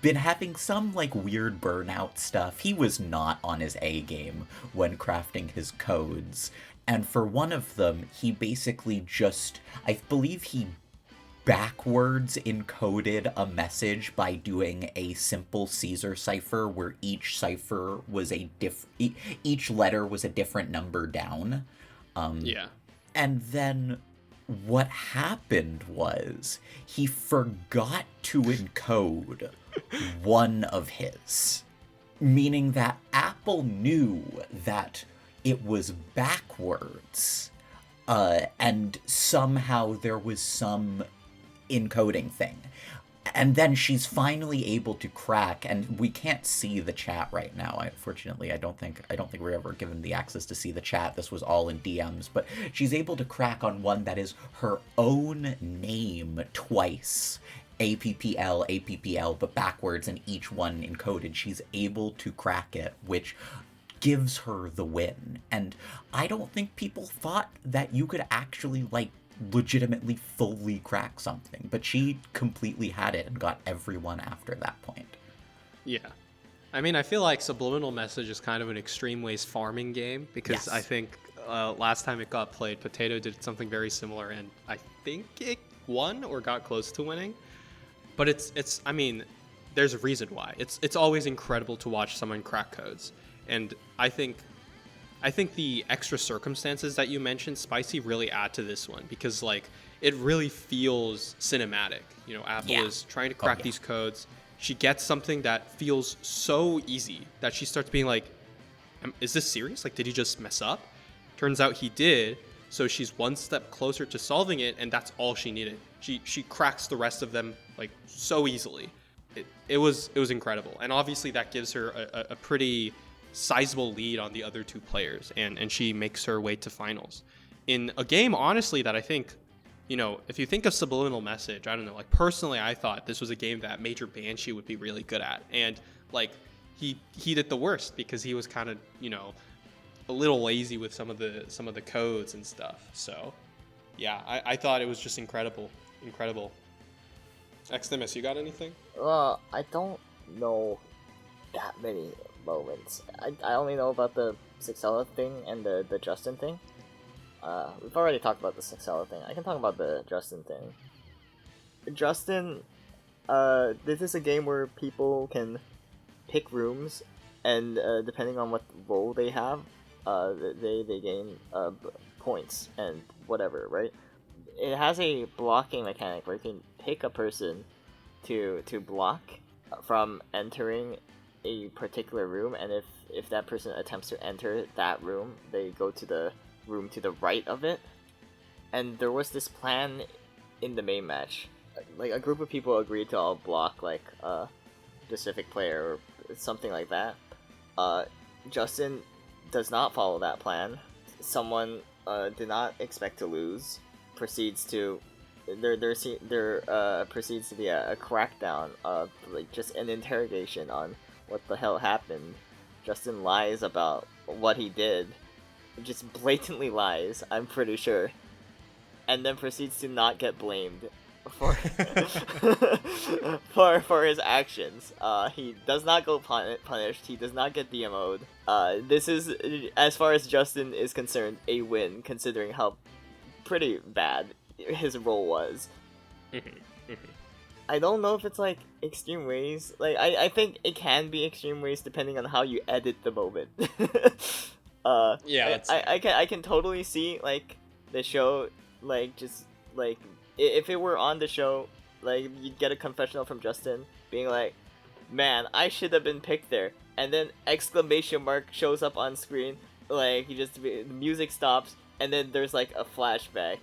been having some, like, weird burnout stuff. He was not on his A game when crafting his codes. And for one of them, he basically just, I believe he backwards encoded a message by doing a simple Caesar cipher where each cipher was each letter was a different number down. Yeah. And then what happened was he forgot to encode one of his, meaning that Apple knew that it was backwards, and somehow there was some encoding thing. And then she's finally able to crack, and we can't see the chat right now. Unfortunately, I don't think we're ever given the access to see the chat. This was all in DMs, but she's able to crack on one that is her own name twice. APPL, but backwards, and each one encoded. She's able to crack it, which gives her the win. And I don't think people thought that you could actually, like, legitimately fully crack something, but she completely had it and got everyone after that point. Yeah. I mean, I feel like Subliminal Message is kind of an Extreme Ways farming game, because Yes. I think last time it got played, Potato did something very similar, and I think it won or got close to winning. But it's I mean, there's a reason why. It's always incredible to watch someone crack codes. And I think the extra circumstances that you mentioned, Spicy, really add to this one, because, like, it really feels cinematic. You know, Apple is trying to crack these codes. She gets something that feels so easy that she starts being like, is this serious? Like, did he just mess up? Turns out he did. So she's one step closer to solving it, and that's all she needed. She cracks the rest of them, like, so easily. It was incredible. And obviously that gives her a pretty sizable lead on the other two players, and she makes her way to finals in a game, honestly, that I think, you know, if you think of Subliminal Message, I don't know, like, personally I thought this was a game that Major Banshee would be really good at, and, like, he did the worst because he was kind of, you know, a little lazy with some of the codes and stuff. So yeah, I thought it was just incredible. XNimus, you got anything? I don't know that many moments. I only know about the Sixella thing and the Justin thing. We've already talked about the Sixella thing. I can talk about the Justin thing. Justin, this is a game where people can pick rooms, and depending on what role they have, they gain points and whatever, right? It has a blocking mechanic where you can pick a person to block from entering a particular room, and if that person attempts to enter that room, they go to the room to the right of it. And there was this plan in the main match. Like, a group of people agreed to all block, like, a specific player or something like that. Justin does not follow that plan. Someone did not expect to lose. Proceeds to proceeds to be a crackdown of, like, just an interrogation on what the hell happened. Justin lies about what he did, just blatantly lies, I'm pretty sure, and then proceeds to not get blamed for for his actions. He does not go punished. He does not get DMO'd. This is, as far as Justin is concerned, a win considering how pretty bad his role was. I don't know if it's like extreme ways. Like I think it can be extreme ways depending on how you edit the moment. Yeah, I can totally see like the show, like just like if it were on the show, like you'd get a confessional from Justin being like, man, I should have been picked there, and then exclamation mark shows up on screen, like the music stops, and then there's like a flashback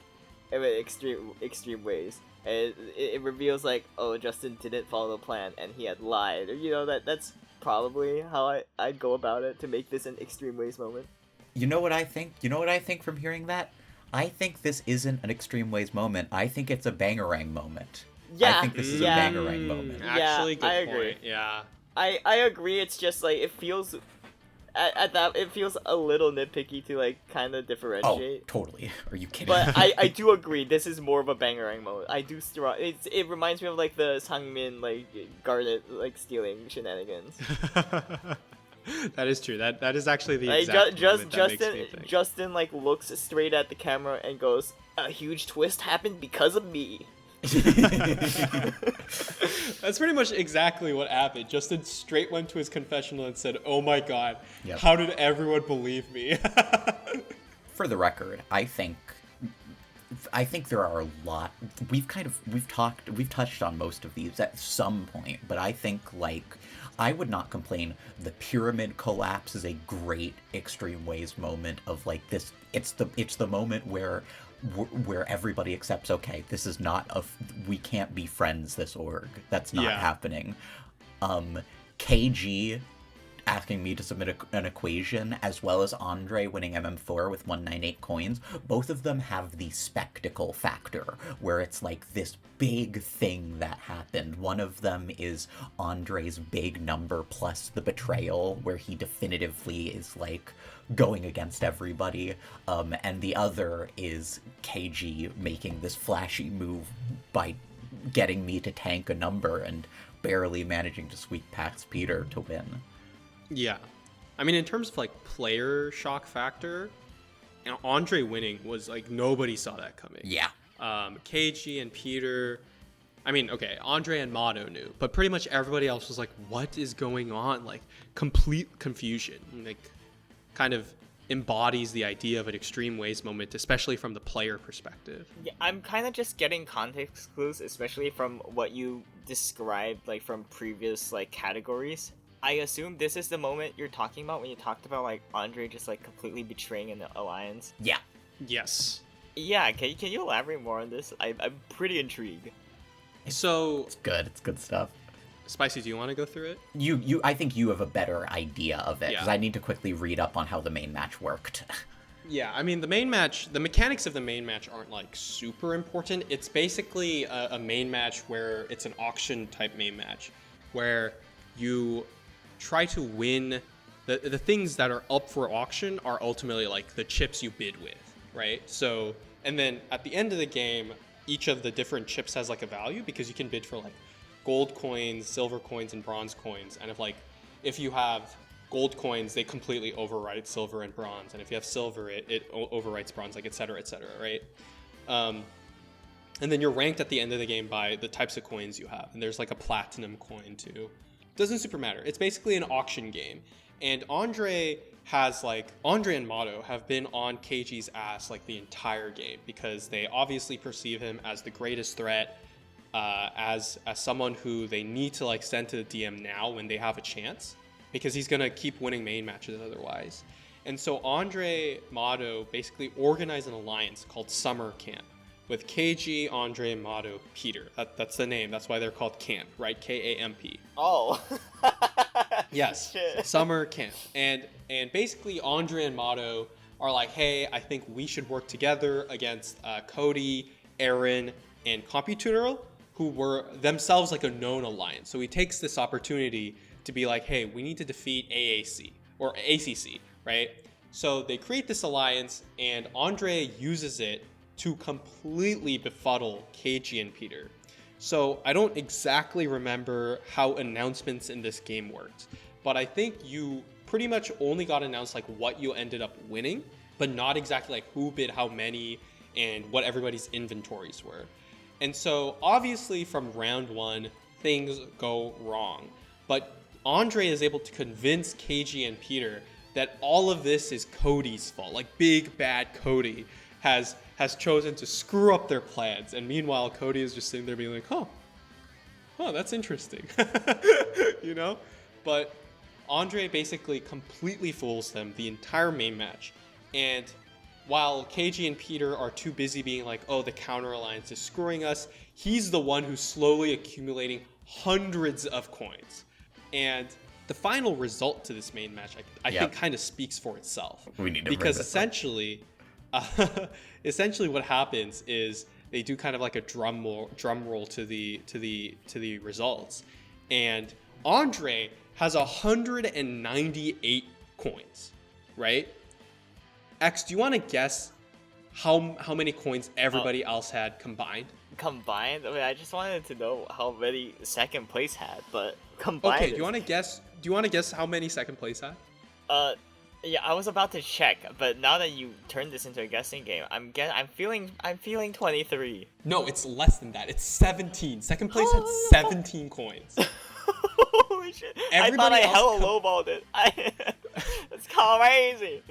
in extreme ways, and it reveals like, oh, Justin didn't follow the plan and he had lied, or that's probably how I'd go about it to make this an extreme ways moment. You know what I think? You know what I think from hearing that? I think this isn't an extreme ways moment. I think it's a bangarang moment. Yeah, I think this is yeah. a bangarang moment. Actually, good I agree. point. Yeah. I agree. It's just like it feels at that it feels a little nitpicky to like kind of Oh, differentiate. totally. Are you kidding? But I do agree. This is more of a bangarang mode. I do it reminds me of like the Sangmin like Garnet like stealing shenanigans. That is true. That is actually the Like exact moment that makes me think. Justin like looks straight at the camera and goes, "A huge twist happened because of me." That's pretty much exactly what happened. Justin straight went to his confessional and said, "Oh my god, Yep. how did everyone believe me?" For the record, I think there are a lot. We've touched on most of these at some point, but I think like I would not complain. The pyramid collapse is a great extreme ways moment of like this. It's the moment where everybody accepts, okay, this is not we can't be friends, this org. That's not happening. KG asking me to submit an equation, as well as Andre winning MM4 with 198 coins, both of them have the spectacle factor, where it's like this big thing that happened. One of them is Andre's big number plus the betrayal, where he definitively is like going against everybody, and the other is KG making this flashy move by getting me to tank a number and barely managing to squeak past Peter to win. Yeah. I mean, in terms of like player shock factor, Andre winning was like nobody saw that coming. Yeah. KG and Peter, I mean, okay, Andre and Motto knew, but pretty much everybody else was like, what is going on? Like complete confusion. Like kind of embodies the idea of an extreme ways moment, especially from the player perspective. Yeah, I'm kind of just getting context clues, especially from what you described, like from previous like categories. I assume this is the moment you're talking about when you talked about like Andre just like completely betraying an alliance. Yeah. Yes. Yeah, can you elaborate more on this? I'm pretty intrigued. So It's good stuff. Spicy, do you want to go through it? I think you have a better idea of it, because Yeah. I need to quickly read up on how the main match worked. Yeah, I mean, the main match, the mechanics of the main match aren't like super important. It's basically a main match where it's an auction type main match where you try to win the things that are up for auction are ultimately like the chips you bid with, right? So, and then at the end of the game, each of the different chips has like a value because you can bid for like gold coins, silver coins, and bronze coins. And if you have gold coins, they completely override silver and bronze, and if you have silver, it overwrites bronze, like et cetera, right? And then you're ranked at the end of the game by the types of coins you have, and there's like a platinum coin too. Doesn't super matter. It's basically an auction game, and Andre and Motto have been on KG's ass like the entire game because they obviously perceive him as the greatest threat, as someone who they need to like send to the DM now when they have a chance, because he's gonna keep winning main matches otherwise. And so Andre Motto basically organized an alliance called Summer Camp with KG, Andre, Motto, Peter. That's the name. That's why they're called Camp, right? KAMP. Oh. Yes, Shit. Summer Camp. And basically Andre and Motto are like, hey, I think we should work together against Cody, Aaron, and Computural, who were themselves like a known alliance. So he takes this opportunity to be like, hey, we need to defeat AAC or ACC, right? So they create this alliance, and Andre uses it to completely befuddle KG and Peter. So I don't exactly remember how announcements in this game worked, but I think you pretty much only got announced like what you ended up winning, but not exactly like who bid how many and what everybody's inventories were. And so obviously from round 1, things go wrong. But Andre is able to convince KG and Peter that all of this is Cody's fault. Like big bad Cody has chosen to screw up their plans. And meanwhile, Cody is just sitting there being like, oh, that's interesting. You know? But Andre basically completely fools them the entire main match. And while KG and Peter are too busy being like, oh, the counter alliance is screwing us, he's the one who's slowly accumulating hundreds of coins. And the final result to this main match, I think, kind of speaks for itself. We need to because essentially what happens is they do kind of like a drum roll to the results, and Andre has 198 coins, right? X, do you want to guess how many coins everybody else had combined? Combined? I mean, I just wanted to know how many second place had, but combined. Okay, do you want to guess how many second place had? Yeah, I was about to check, but now that you turned this into a guessing game, I'm feeling 23. No, it's less than that. It's 17. Second place had 17 coins. Holy shit! I thought I hella lowballed it. It's crazy.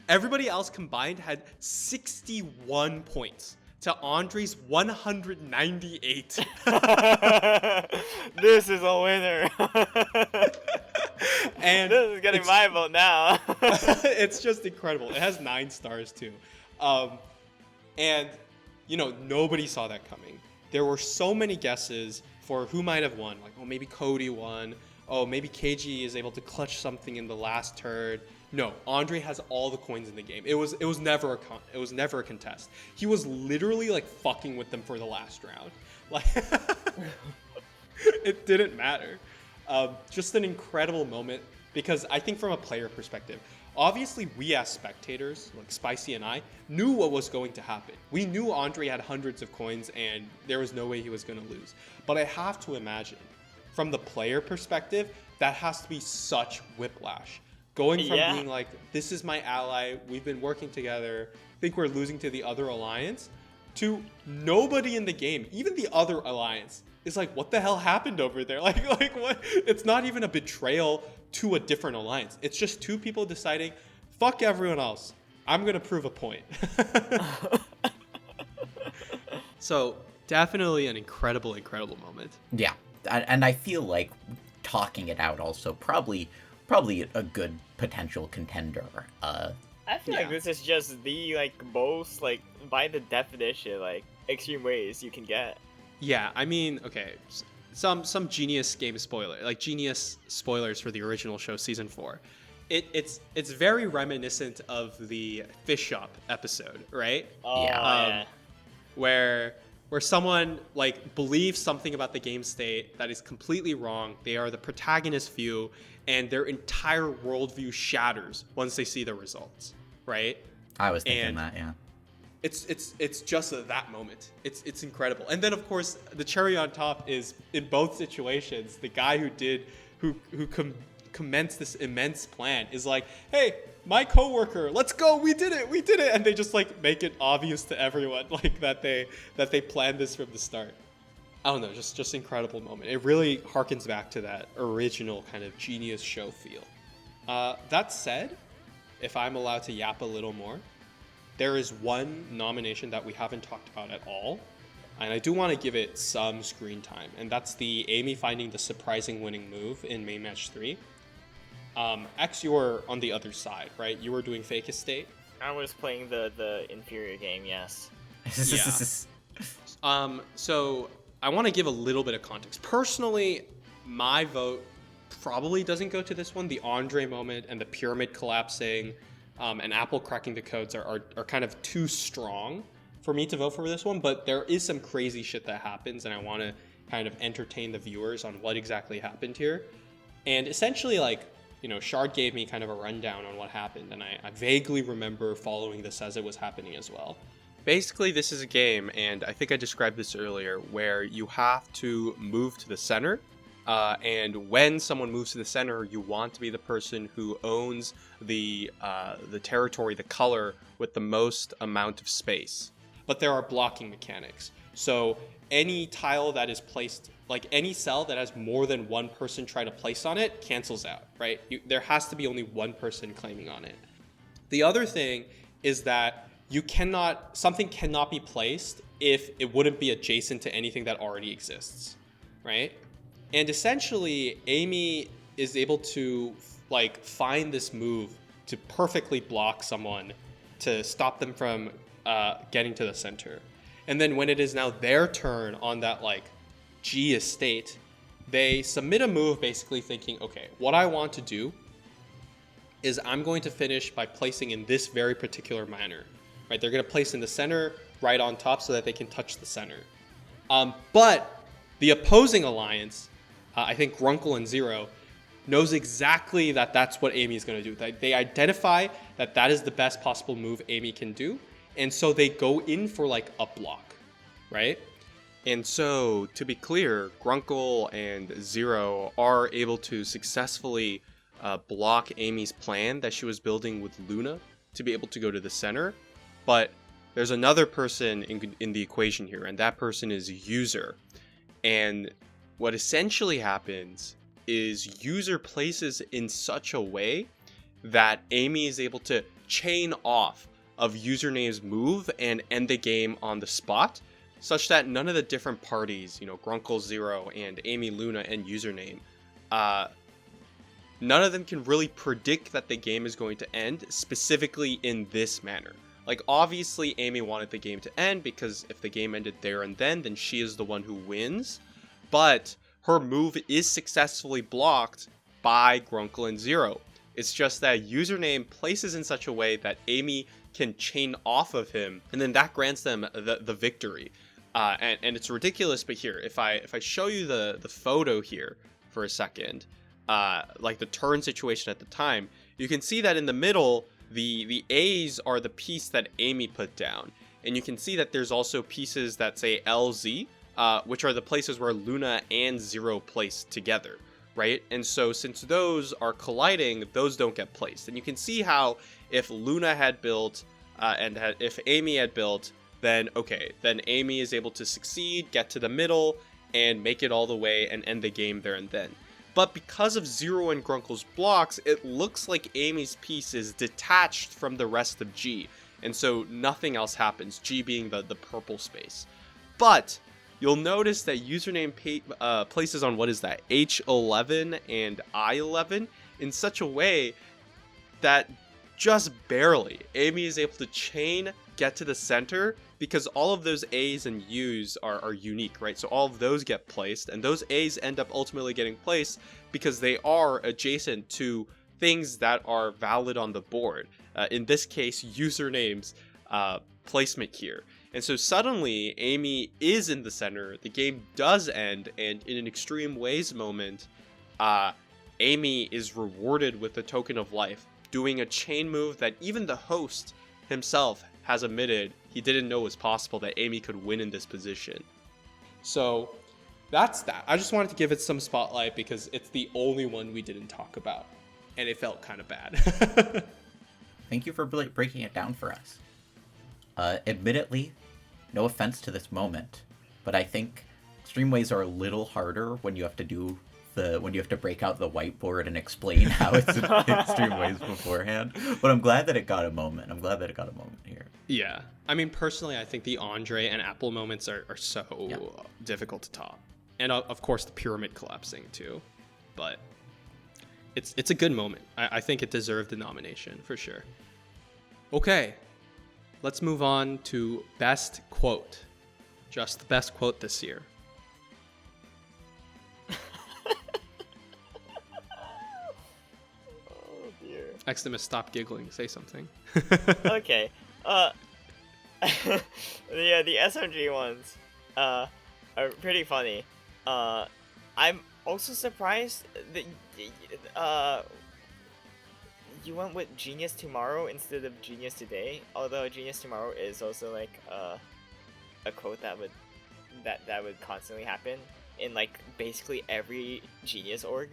Everybody else combined had 61 points to Andre's 198. This is a winner. And this is getting my vote now. It's just incredible. It has 9 stars too. And you know, nobody saw that coming. There were so many guesses for who might have won. Like, oh, maybe Cody won. Oh, maybe KG is able to clutch something in the last turn. No, Andre has all the coins in the game. It was never a contest. He was literally like fucking with them for the last round. Like it didn't matter. Just an incredible moment, because I think from a player perspective, obviously we as spectators, like Spicy and I, knew what was going to happen. We knew Andre had hundreds of coins and there was no way he was going to lose. But I have to imagine, from the player perspective, that has to be such whiplash. Going from being like, this is my ally, we've been working together, think we're losing to the other alliance, to nobody in the game, even the other alliance, is like, what the hell happened over there? Like what? It's not even a betrayal to a different alliance. It's just two people deciding, fuck everyone else. I'm gonna prove a point. So definitely an incredible moment. Yeah, and I feel like talking it out also probably a good potential contender. I feel like this is just the most by the definition extreme ways you can get. Yeah, I mean, okay, some Genius game spoiler, like Genius spoilers for the original show season 4. It's very reminiscent of the Fish Shop episode, right? Oh, yeah. Where someone believes something about the game state that is completely wrong. They are the protagonist view, and their entire worldview shatters once they see the results, right? I was thinking that, yeah. It's just that moment. It's incredible. And then of course the cherry on top is, in both situations, the guy who commenced this immense plan is like, hey, my coworker, let's go, we did it, and they just make it obvious to everyone that they planned this from the start. I don't know, just incredible moment. It really harkens back to that original kind of Genius show feel. That said, if I'm allowed to yap a little more, there is one nomination that we haven't talked about at all, and I do want to give it some screen time, and that's the Amy finding the surprising winning move in main match 3. X, you were on the other side, right? You were doing Fake Estate. I was playing the inferior game, yes. Yeah. So I want to give a little bit of context. Personally, my vote probably doesn't go to this one. The Andre moment and the pyramid collapsing, and Apple cracking the codes are kind of too strong for me to vote for this one, but there is some crazy shit that happens, and I want to kind of entertain the viewers on what exactly happened here. And essentially, Shard gave me kind of a rundown on what happened, and I vaguely remember following this as it was happening as well. basically this is a game, and I think I described this earlier, where you have to move to the center. And when someone moves to the center, you want to be the person who owns the territory, the color with the most amount of space. But there are blocking mechanics. So any tile that is placed, like any cell that has more than one person try to place on it, cancels out, right? There has to be only one person claiming on it. The other thing is that something cannot be placed if it wouldn't be adjacent to anything that already exists, right? And essentially, Amy is able to find this move to perfectly block someone to stop them from getting to the center. And then when it is now their turn on that G estate, they submit a move basically thinking, okay, what I want to do is I'm going to finish by placing in this very particular manner, right? They're going to place in the center right on top so that they can touch the center. But the opposing alliance, I think Grunkle and Zero, knows exactly that that's what Amy is going to do. They identify that that is the best possible move Amy can do. And so they go in for a block, right? And so, to be clear, Grunkle and Zero are able to successfully block Amy's plan that she was building with Luna to be able to go to the center. But there's another person in the equation here, and that person is User. And what essentially happens is User places in such a way that Amy is able to chain off of Username's move and end the game on the spot, such that none of the different parties, Grunkle, Zero, and Amy, Luna, and Username, none of them can really predict that the game is going to end specifically in this manner. Obviously, Amy wanted the game to end because if the game ended there and then she is the one who wins. But her move is successfully blocked by Grunkle and Zero. It's just that Username places in such a way that Amy can chain off of him, and then that grants them the victory. And it's ridiculous, but here, if I show you the photo here for a second, the turn situation at the time, you can see that in the middle, the A's are the piece that Amy put down. And you can see that there's also pieces that say LZ, which are the places where Luna and Zero place together, right? And so since those are colliding, those don't get placed. And you can see how if Luna had built, if Amy had built, then Amy is able to succeed, get to the middle, and make it all the way and end the game there and then. But because of Zero and Grunkle's blocks, it looks like Amy's piece is detached from the rest of G. And so nothing else happens, G being the purple space. But you'll notice that Username places on, H11 and I11 in such a way that just barely Amy is able to chain, get to the center, because all of those A's and U's are unique, right? So all of those get placed, and those A's end up ultimately getting placed because they are adjacent to things that are valid on the board. In this case, Username's placement here. And so suddenly, Amy is in the center, the game does end, and in an extreme ways moment, Amy is rewarded with a token of life, doing a chain move that even the host himself has admitted he didn't know was possible, that Amy could win in this position. So that's that. I just wanted to give it some spotlight because it's the only one we didn't talk about, and it felt kind of bad. Thank you for breaking it down for us. Admittedly, no offense to this moment, but I think streamways are a little harder when you have to break out the whiteboard and explain how it's in streamways beforehand. But I'm glad that it got a moment. Here. Yeah. I mean, personally, I think the Andre and Apple moments are so difficult to top. And of course, the pyramid collapsing too. But it's a good moment. I think it deserved the nomination for sure. Okay. Let's move on to best quote. Just the best quote this year. XNimus, stop giggling. Say something. Okay. The SMG ones are pretty funny. I'm also surprised that you went with Genius Tomorrow instead of Genius Today. Although Genius Tomorrow is also like a quote that would constantly happen in like basically every Genius org,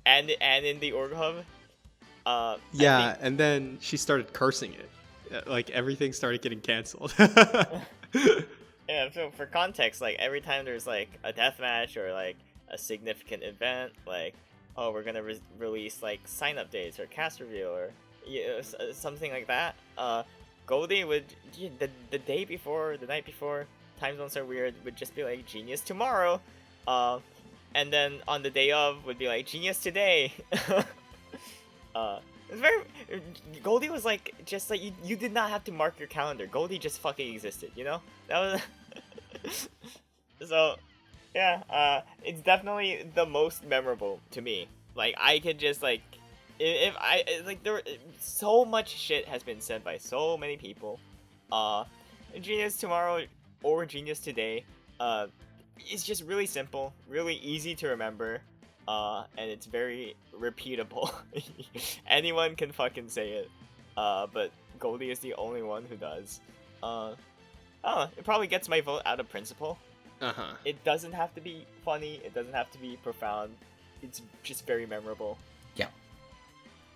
and in the org hub. Yeah, and then she started cursing it. Like everything started getting canceled. Yeah, so for context, like every time there's like a deathmatch or like a significant event, like oh we're gonna release like sign up dates or cast reveal or something like that. Goldie would the day before, the night before, time zones are weird, would just be like Genius Tomorrow, and then on the day of would be like Genius Today. It's very Goldie was like just like you did not have to mark your calendar. Goldie just fucking existed, you know? That was so yeah, it's definitely the most memorable to me. Like I could just like if I like there so much shit has been said by so many people. Genius Tomorrow or Genius Today, it's just really simple, really easy to remember. And it's very repeatable. Anyone can fucking say it. But Goldie is the only one who does. It probably gets my vote out of principle. Uh-huh. It doesn't have to be funny. It doesn't have to be profound. It's just very memorable. Yeah.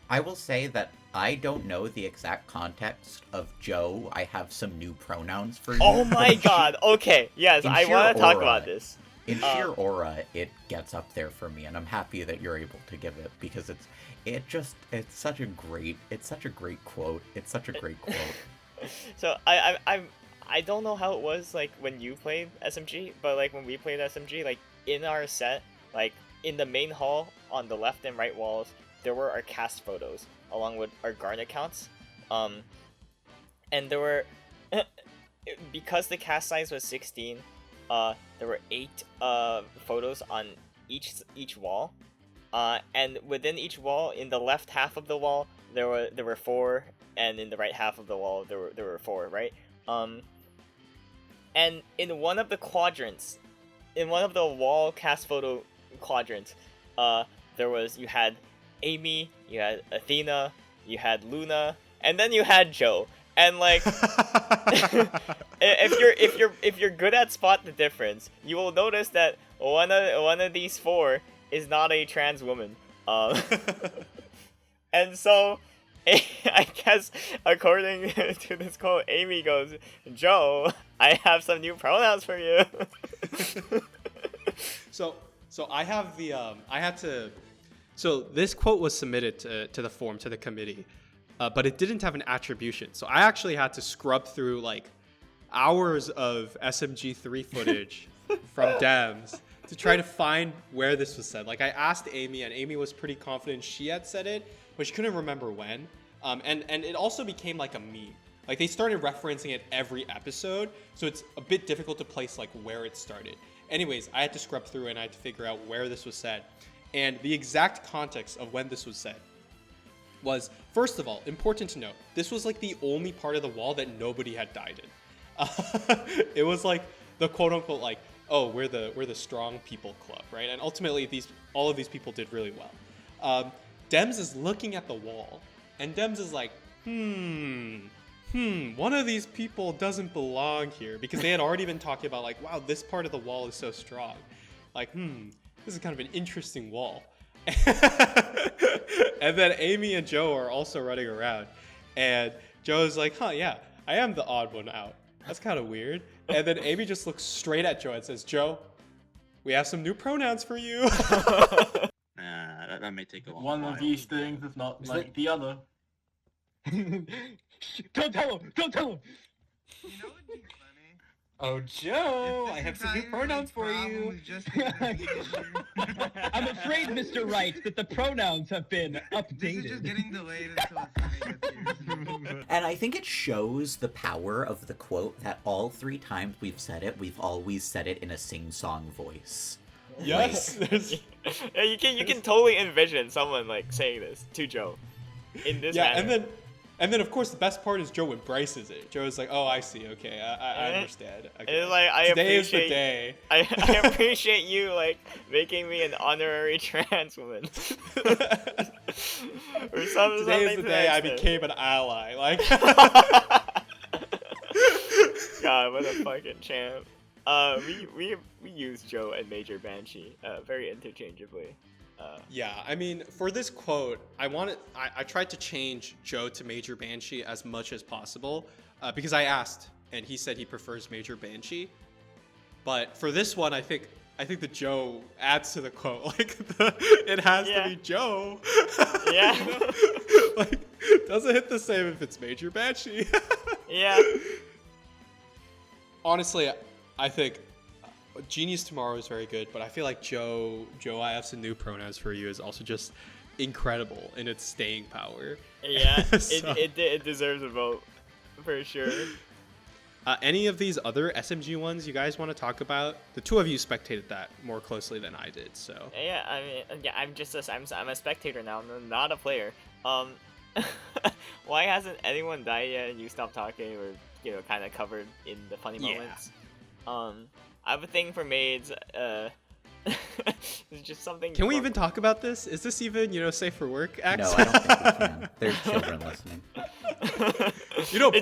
I will say that I don't know the exact context of Joe. I have some new pronouns for you. Oh my god. Okay. Yes, I want to talk about this. In sheer aura, it gets up there for me, and I'm happy that you're able to give it because it's such a great quote. It's such a great quote. So I don't know how it was like when you played SMG, but like when we played SMG, like in our set, like in the main hall on the left and right walls, there were our cast photos along with our guard accounts, and there were because the cast size was 16. There were 8 photos on each wall, and within each wall, in the left half of the wall, there were 4, and in the right half of the wall, there were 4, right? And in one of the quadrants, in one of the wall cast photo quadrants, you had Amy, you had Athena, you had Luna, and then you had Joe. And like, if you're good at spot the difference, you will notice that one of these 4 is not a trans woman. And so, I guess according to this quote, Amy goes, "Joe, I have some new pronouns for you." So I have the So this quote was submitted to the forum, to the committee. But it didn't have an attribution. So I actually had to scrub through like hours of SMG3 footage from Dems to try to find where this was said. Like I asked Amy, and Amy was pretty confident she had said it, but she couldn't remember when. And it also became like a meme. Like they started referencing it every episode, so it's a bit difficult to place like where it started. Anyways, I had to scrub through and I had to figure out where this was said. And the exact context of when this was said was, first of all, important to note, this was like the only part of the wall that nobody had died in. It was like the quote unquote like, oh, we're the strong people club, right? And ultimately all of these people did really well. Dems is looking at the wall, and Dems is like, one of these people doesn't belong here, because they had already been talking about like, wow, this part of the wall is so strong. Like, this is kind of an interesting wall. And then Amy and Joe are also running around, and Joe's like, yeah, I am the odd one out. That's kind of weird. And then Amy just looks straight at Joe and says, Joe, we have some new pronouns for you. That may take a while. One of these things is not like the other. Don't tell him! Don't tell him! You know what'd be funny? Oh, Joe, I have some new pronouns for you. I'm afraid, Mr. Wright, that the pronouns have been updated. This is just getting delayed until it's And I think it shows the power of the quote that all 3 times we've said it, we've always said it in a sing-song voice. Yes. Yeah, you can totally envision someone like saying this to Joe in this manner. And then of course the best part is Joe embraces it. Joe's like, oh, I see, okay, I understand. Okay. It's like, Today is the day. I appreciate you like making me an honorary trans woman. Today is the day I became an ally. Like, God, what a fucking champ. We use Joe and Major Banshee very interchangeably. Yeah, I mean, for this quote, I tried to change Joe to Major Banshee as much as possible because I asked, and he said he prefers Major Banshee. But for this one, I think the Joe adds to the quote. Like, it has to be Joe. Yeah. You know? Like, doesn't hit the same if it's Major Banshee. Yeah. Honestly, I think Genius Tomorrow is very good, but I feel like Joe, I have some new pronouns for you, is also just incredible in its staying power. Yeah, So- it deserves a vote for sure. Any of these other SMG ones you guys want to talk about? The two of you spectated that more closely than I did, so. Yeah, I mean, yeah, I'm a spectator now, not a player. Why hasn't anyone died yet and you stopped talking or, you know, kind of covered in the funny Yeah. moments? I have a thing for maids. It's just something. Can we even talk about this? Is this even, safe for work, X? No, I don't think we can. There's children listening.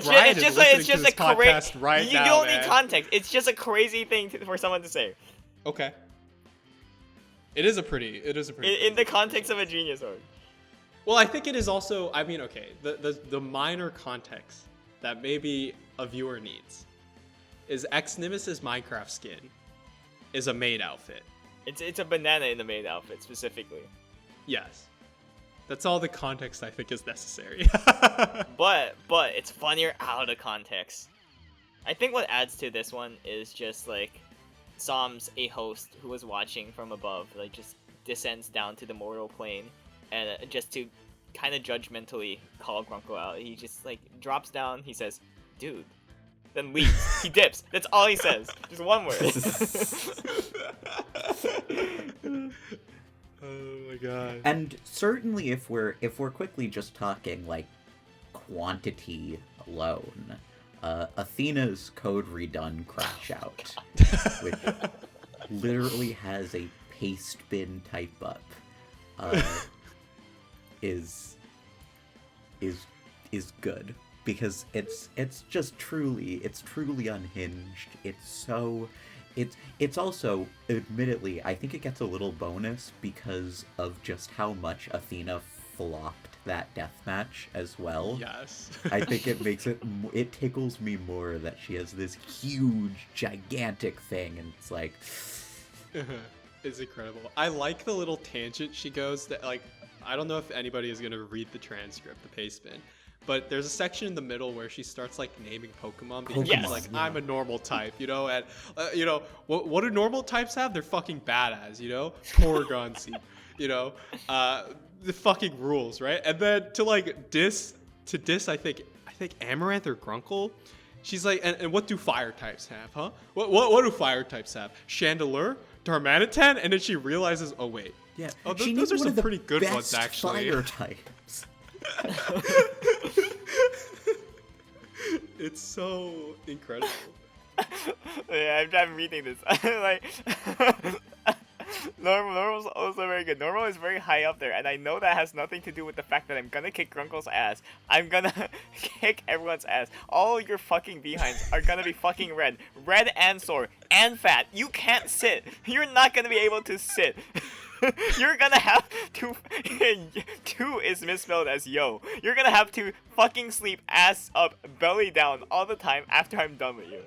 Brian is listening it's to just this a podcast right you now, don't man. need context. It's just a crazy thing for someone to say. Okay. It is a pretty. In the context of a Genius org. Well, I think it is also. I mean, okay, the minor context that maybe a viewer needs is XNimus's Minecraft skin is a maid outfit. It's a banana in the maid outfit specifically. Yes. That's all the context I think is necessary. But it's funnier out of context. I think what adds to this one is just like Psalms, a host who was watching from above, like just descends down to the mortal plane and just to kind of judgmentally call Grunkle out. He just like drops down, he says, "Dude," then leaves. He dips. That's all he says. Just one word. Oh my god. And certainly if we're quickly just talking like quantity alone, Athena's code redone crash out, which literally has a paste bin type up, is good because it's truly unhinged. It's also, admittedly, I think it gets a little bonus because of just how much Athena flopped that deathmatch as well. Yes. I think it makes it tickles me more that she has this huge, gigantic thing, and it's like... It's incredible. I like the little tangent she goes that, like, I don't know if anybody is going to read the transcript, the paste bin, but there's a section in the middle where she starts like naming Pokemon because she's like, I'm a normal type, and what do normal types have? They're fucking badass, Porygon Seed, the fucking rules, right? And then to diss, I think Amaranth or Grunkle, she's like, and what do fire types have, huh? What do fire types have? Chandelure, Darmanitan, and then she realizes, oh wait, yeah, those are some pretty good ones actually. Fire types. It's so incredible. Yeah, I'm reading this. Like, Normal's also very good. Normal is very high up there, and I know that has nothing to do with the fact that I'm gonna kick Grunkle's ass. I'm gonna kick everyone's ass. All your fucking behinds are gonna be fucking red and sore and fat. You can't sit. You're not gonna be able to sit. You're gonna have to. Two is misspelled as yo. You're gonna have to fucking sleep ass up, belly down all the time after I'm done with you.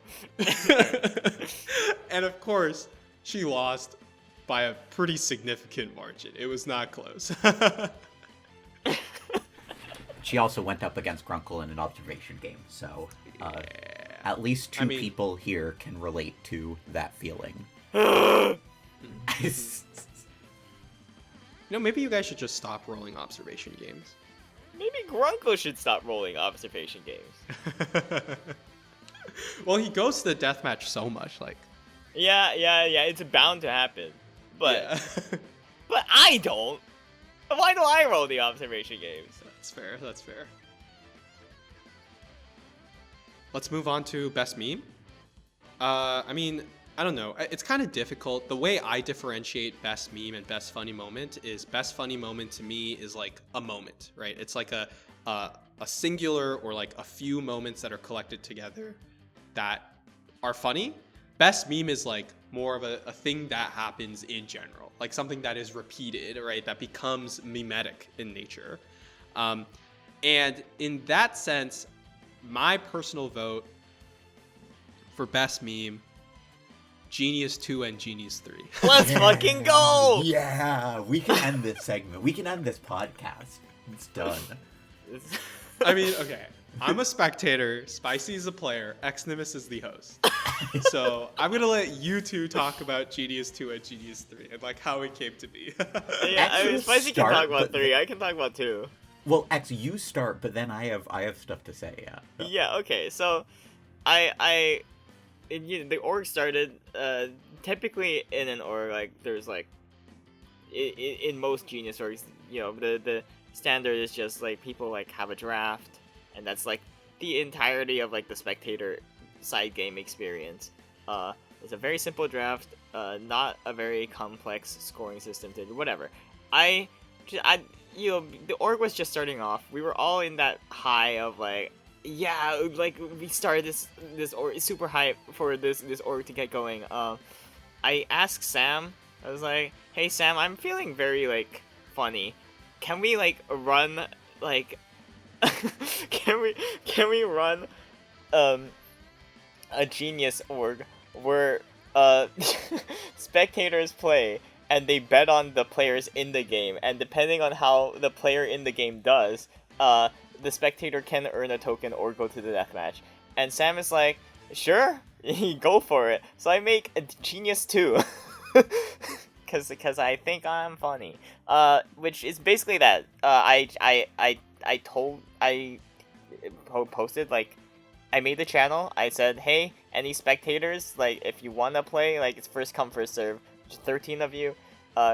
And of course, she lost by a pretty significant margin. It was not close. She also went up against Grunkle in an observation game, so at least two people here can relate to that feeling. Maybe you guys should just stop rolling observation games. Maybe Grunkle should stop rolling observation games. Well, he goes to the deathmatch so much, like. Yeah, it's bound to happen. But Yeah. but I don't. Why do I roll the observation games? That's fair. Let's move on to best meme. I don't know. It's kind of difficult. The way I differentiate best meme and best funny moment is best funny moment to me is like a moment, right? It's like a singular or like a few moments that are collected together that are funny. Best meme is like more of a thing that happens in general, like something that is repeated, right? That becomes memetic in nature. And in that sense, my personal vote for best meme, Genius 2 and Genius 3. Let's fucking go! Yeah, we can end this segment. We can end this podcast. It's done. I mean, okay. I'm a spectator, Spicy is a player, XNimus is the host. So I'm gonna let you two talk about Genius 2 and Genius 3 and like how it came to be. Yeah, I mean, Spicy can talk about but- 3. I can talk about 2. Well, X, you start, but then I have stuff to say. Yeah. Yeah. Okay. So, the org started. Typically in an org, like there's like, in most Genius orgs, the standard is just like people like have a draft, and that's like the entirety of like the spectator side game experience. It's a very simple draft, not a very complex scoring system to whatever. The org was just starting off. We were all in that high of like, yeah, like we started this org super hype for this org to get going. I asked Sam. I was like, hey Sam, I'm feeling very like funny. Can we like run like can we run a Genius org where spectators play and they bet on the players in the game, and depending on how the player in the game does, the spectator can earn a token or go to the deathmatch. And Sam is like, sure, go for it. So I make a Genius 2. Because I think I'm funny. Which is basically that. I posted, like, I made the channel. I said, hey, any spectators, like, if you want to play, like, it's first come, first serve. 13 of you,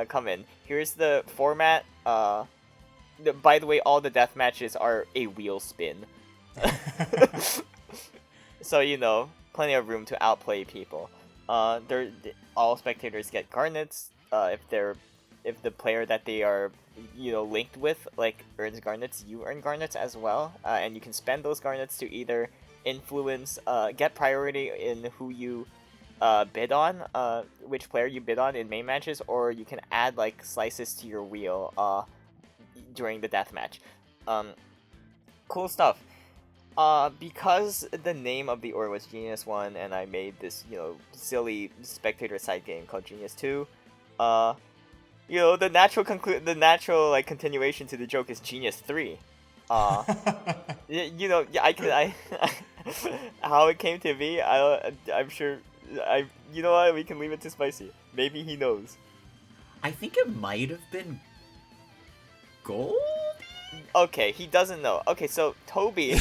come in. Here's the format. By the way, all the death matches are a wheel spin. So, plenty of room to outplay people. All spectators get garnets. If the player that they are, linked with, like, earns garnets, you earn garnets as well. And you can spend those garnets to either influence, get priority in who you bid on, which player you bid on in main matches, or you can add like slices to your wheel during the deathmatch. Cool stuff. Because the name of the org was Genius 1, and I made this silly spectator side game called Genius 2. The natural like continuation to the joke is Genius 3. I how it came to be, I'm sure. You know what? We can leave it to Spicy. Maybe he knows. I think it might have been Gold. Okay, he doesn't know. Okay, so Toby.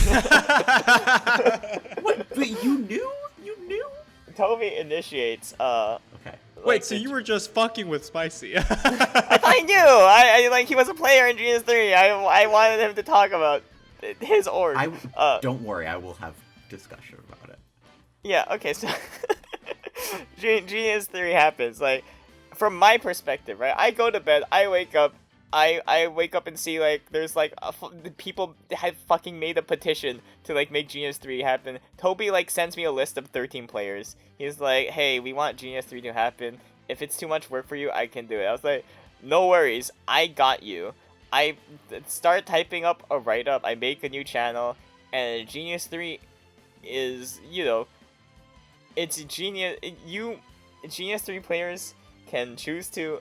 What? But you knew? You knew? Toby initiates. Okay. Wait, so you were just fucking with Spicy? I thought I knew. I like he was a player in Genius 3. I wanted him to talk about his org. Don't worry, I will have discussion about it. Yeah. Okay. So. Genius 3 happens, like, from my perspective, right? I go to bed, I wake up, I wake up and see, like, there's, like, people have fucking made a petition to, like, make Genius 3 happen. Toby, like, sends me a list of 13 players. He's like, hey, we want Genius 3 to happen. If it's too much work for you, I can do it. I was like, no worries, I got you. I start typing up a write-up, I make a new channel, and Genius 3 is, it's Genius. Genius 3 players can choose to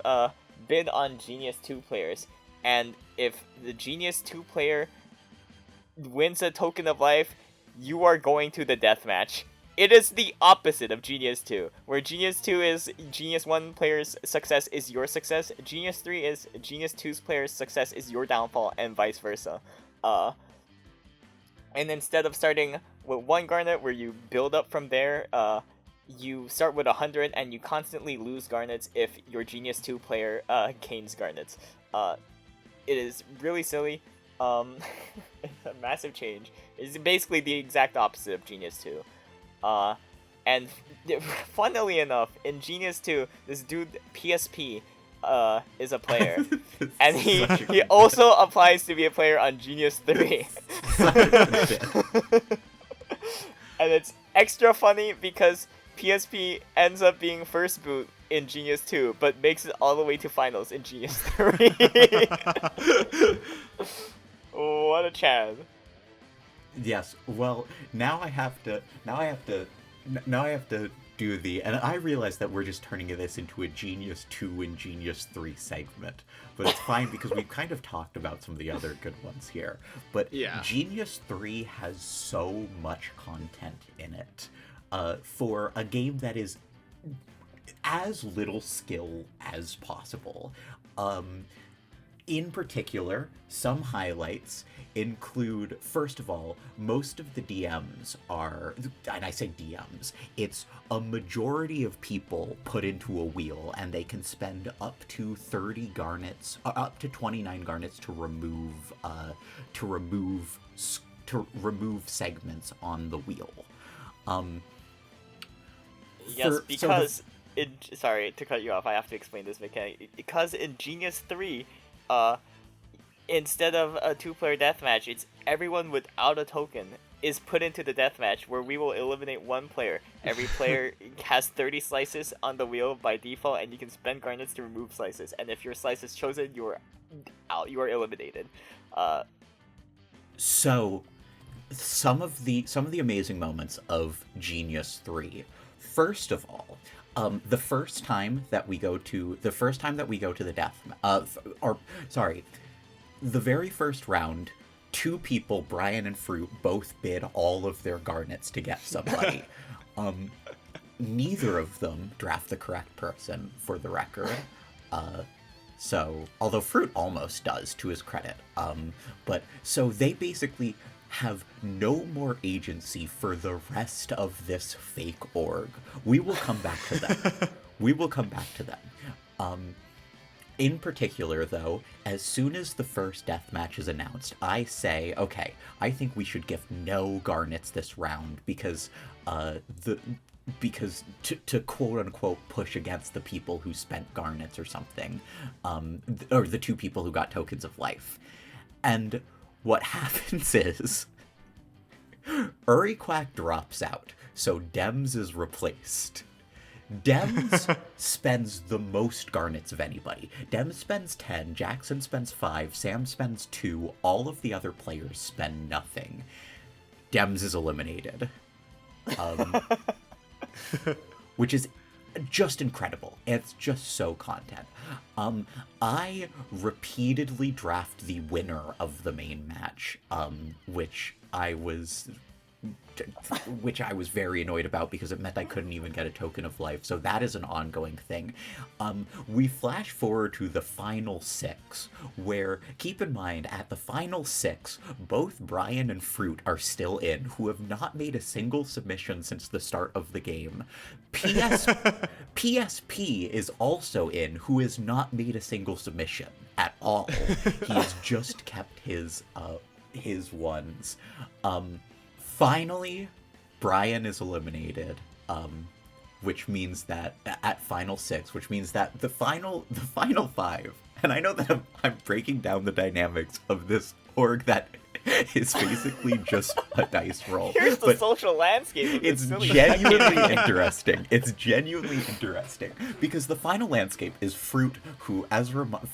bid on Genius 2 players, and if the Genius 2 player wins a token of life, you are going to the deathmatch. It is the opposite of Genius 2, where Genius 2 is Genius 1 player's success is your success. Genius 3 is Genius 2's player's success is your downfall, and vice versa. And instead of starting with 1 garnet where you build up from there, you start with 100 and you constantly lose garnets if your Genius 2 player gains garnets. It is really silly. It's a massive change. It's basically the exact opposite of Genius 2. And funnily enough, in Genius 2, this dude PSP is a player, and he also applies to be a player on Genius 3. And it's extra funny because PSP ends up being first boot in Genius 2, but makes it all the way to finals in Genius 3. What a Chad. Yes. Well, now I have to do the, and I realize that we're just turning this into a Genius 2 and Genius 3 segment, but it's fine because we've kind of talked about some of the other good ones here. But yeah. Genius 3 has so much content in it for a game that is as little skill as possible. In particular, some highlights include, first of all, most of the DMs are, and I say DMs, it's a majority of people put into a wheel, and they can spend up to 30 garnets, up to 29 garnets to remove segments on the wheel. Yes, because sorry to cut you off, I have to explain this mechanic. Because in Genius 3, instead of a 2-player deathmatch, it's everyone without a token is put into the deathmatch, where we will eliminate one player. Every player has 30 slices on the wheel by default, and you can spend garnets to remove slices. And if your slice is chosen, you are out. You are eliminated. So, some of the amazing moments of Genius 3. First of all, the first time that we go to the the very first round, 2 people, Brian and Fruit, both bid all of their garnets to get somebody. Neither of them draft the correct person, for the record. So, although Fruit almost does, to his credit. But so they basically have no more agency for the rest of this fake org. We will come back to them. In particular, though, as soon as the first deathmatch is announced, I say, okay, I think we should give no garnets this round because to quote unquote push against the people who spent garnets or something, or the 2 people who got tokens of life. And what happens is Uriquack drops out, so Dems is replaced. Dems spends the most garnets of anybody. Dems spends 10, Jackson spends 5, Sam spends 2, all of the other players spend nothing. Dems is eliminated. Which is just incredible. It's just so content. I repeatedly draft the winner of the main match, which I was very annoyed about because it meant I couldn't even get a token of life. So that is an ongoing thing. We flash forward to the final 6, where, keep in mind, at the final 6, both Brian and Fruit are still in, who have not made a single submission since the start of the game. PSP is also in, who has not made a single submission at all. He has just kept his ones. Finally, Brian is eliminated, which means that at final 6, which means that the final 5, and I know that I'm breaking down the dynamics of this org that is basically just a dice roll. Here's the social landscape. It's genuinely interesting. It's genuinely interesting because the final landscape is Fruit, who,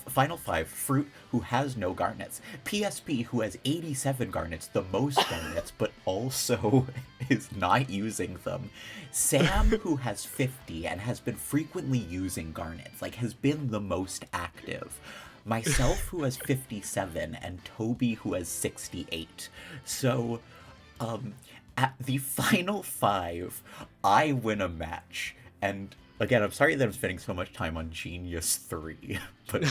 final 5, Fruit, who has no garnets. PSP, who has 87 garnets, the most garnets, but also is not using them. Sam, who has 50 and has been frequently using garnets, like has been the most active. Myself, who has 57, and Toby, who has 68. So, at the final 5, I win a match. And, again, I'm sorry that I'm spending so much time on Genius 3, but...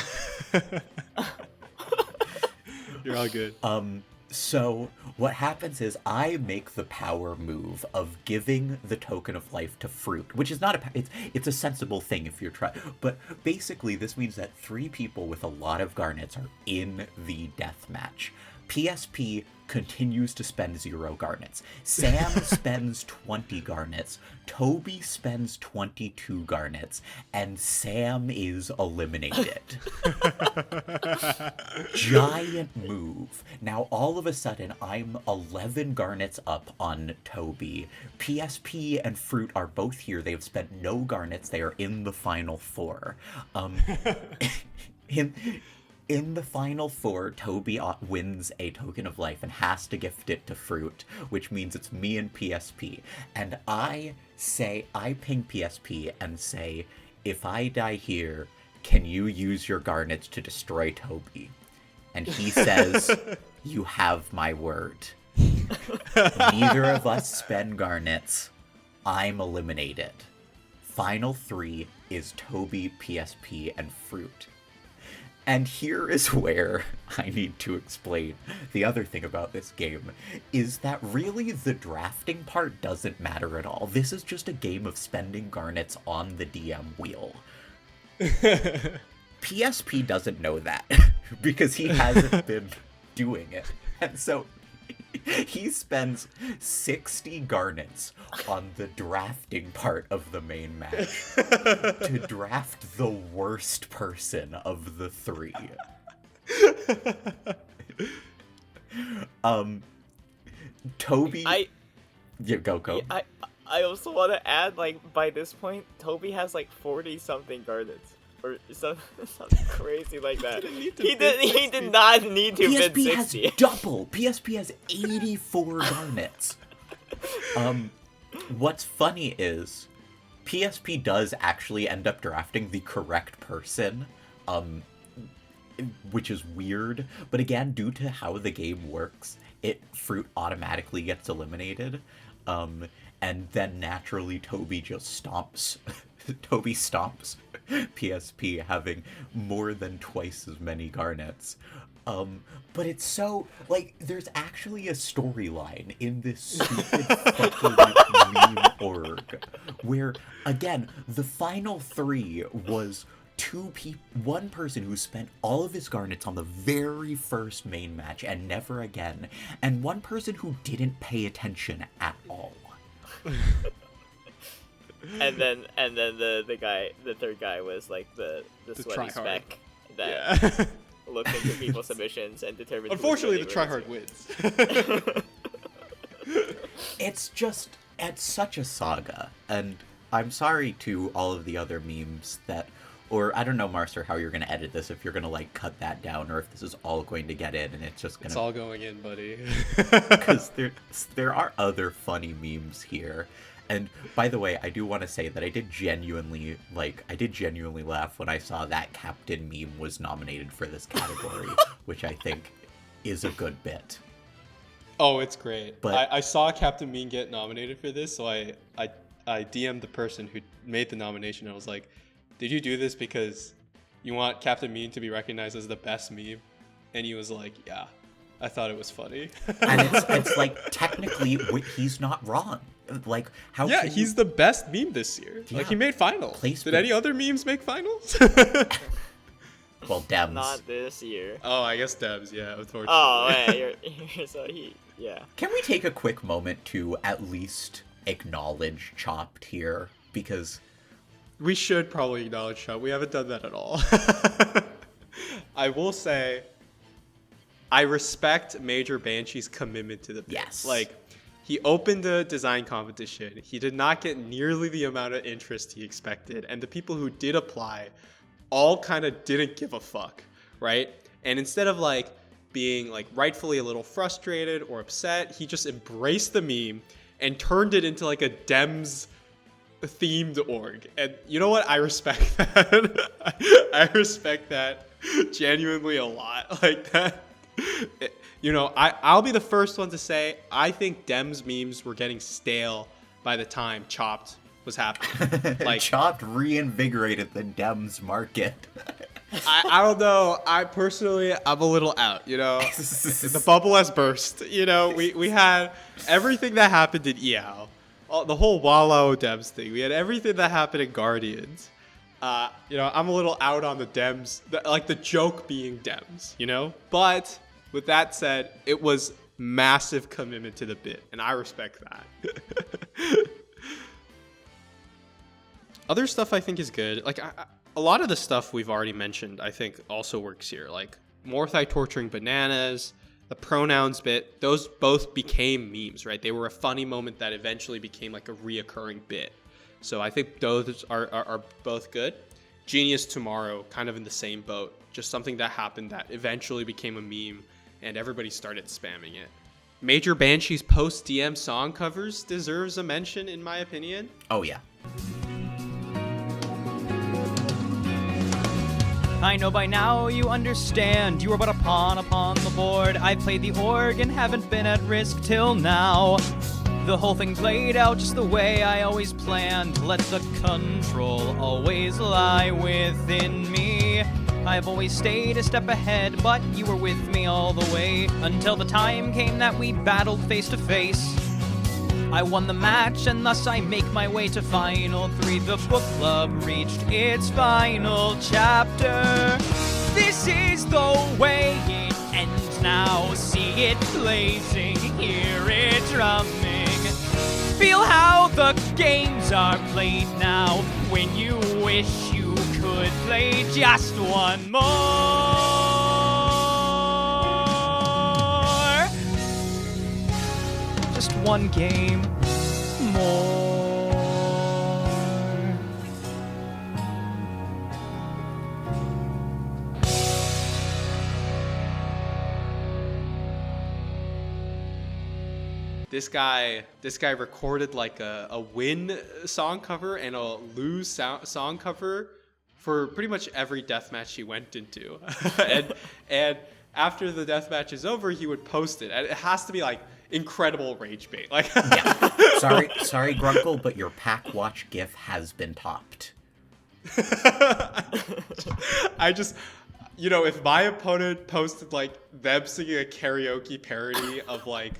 You're all good. So, what happens is I make the power move of giving the token of life to Fruit, which is not it's a sensible thing if you're trying, but basically this means that 3 people with a lot of garnets are in the death match. PSP continues to spend 0 garnets. Sam spends 20 garnets. Toby spends 22 garnets. And Sam is eliminated. Giant move. Now, all of a sudden, I'm 11 garnets up on Toby. PSP and Fruit are both here. They have spent no garnets. They are in the final 4. In the final 4, Toby wins a token of life and has to gift it to Fruit, which means it's me and PSP. And I ping PSP and say, if I die here, can you use your garnets to destroy Toby? And he says, you have my word. Neither of us spend garnets. I'm eliminated. Final 3 is Toby, PSP, and Fruit. And here is where I need to explain the other thing about this game, is that really the drafting part doesn't matter at all. This is just a game of spending garnets on the DM wheel. PSP doesn't know that, because he hasn't been doing it. And so he spends 60 garnets on the drafting part of the main match to draft the worst person of the 3. Toby. Yeah, go. I also want to add, like, by this point, Toby has like 40 something garnets. Or something crazy like that. He did not need to bid 60. PSP has double. PSP has 84 garnets. What's funny is PSP does actually end up drafting the correct person, which is weird. But again, due to how the game works, Fruit automatically gets eliminated. And then naturally Toby just stomps. Toby stomps PSP, having more than twice as many garnets. But it's so, like, there's actually a storyline in this stupid fucking meme org, where, again, the final 3 was one person who spent all of his garnets on the very first main match and never again, and one person who didn't pay attention at all. And then the third guy was like the sweaty spec that looked into people's submissions and determined. Unfortunately, the tryhard wins. It's such a saga, and I'm sorry to all of the other memes that, or I don't know, Marcer, how you're gonna edit this, if you're gonna like cut that down, or if this is all going to get in and it's just gonna. It's all going in, buddy. Because there are other funny memes here. And by the way, I do want to say that I did genuinely laugh when I saw that Captain meme was nominated for this category, which I think is a good bit. Oh, it's great. But I saw Captain Meme get nominated for this, so I DM'd the person who made the nomination. I was like, did you do this because you want Captain Meme to be recognized as the best meme? And he was like, yeah, I thought it was funny. And it's like, technically, he's not wrong. Like, how? Yeah, he's the best meme this year. Yeah. Like, he made finals. Did any other memes make finals? Well, Dems. Not this year. Oh, I guess Dems. Yeah, unfortunately. Oh, yeah. Can we take a quick moment to at least acknowledge Chopped here, because we should probably acknowledge Chopped. We haven't done that at all. I will say, I respect Major Banshee's commitment to the bit. Yes. Like, he opened the design competition. He did not get nearly the amount of interest he expected. And the people who did apply all kind of didn't give a fuck, right? And instead of like being like rightfully a little frustrated or upset, he just embraced the meme and turned it into like a Dems themed org. And you know what? I respect that. I respect that genuinely a lot. Like that. You know, I'll be the first one to say I think Dems memes were getting stale by the time Chopped was happening. Like, Chopped reinvigorated the Dems market. I don't know. I'm a little out, you know. The bubble has burst. You know, we had everything that happened in EAL. The whole Wallow Dems thing. We had everything that happened in Guardians. You know, I'm a little out on the Dems, like the joke being Dems, you know? But With that said, it was massive commitment to the bit, and I respect that. Other stuff I think is good. Like a lot of the stuff we've already mentioned, I think also works here. Like Morthai torturing bananas, the pronouns bit, those both became memes, right? They were a funny moment that eventually became like a reoccurring bit. So I think those are both good. Genius Tomorrow, kind of in the same boat. Just something that happened that eventually became a meme and everybody started spamming it. Major Banshee's post-DM song covers deserves a mention, in my opinion. Oh, yeah. I know by now you understand, you are but a pawn upon the board. I played the organ, haven't been at risk till now. The whole thing played out just the way I always planned. Let the control always lie within me. I've always stayed a step ahead, but you were with me all the way, until the time came that we battled face to face. I won the match, and thus I make my way to Final 3. The book club reached its final chapter. This is the way it ends now. See it blazing, hear it drumming. Feel how the games are played now. When you wish you could play just one more. Just one game more. This guy recorded like a win song cover and a lose song cover for pretty much every deathmatch he went into. and after the deathmatch is over, he would post it. And it has to be like incredible rage bait. Like yeah. Sorry, Grunkle, but your Pack Watch GIF has been topped. I just, if my opponent posted like them singing a karaoke parody of like,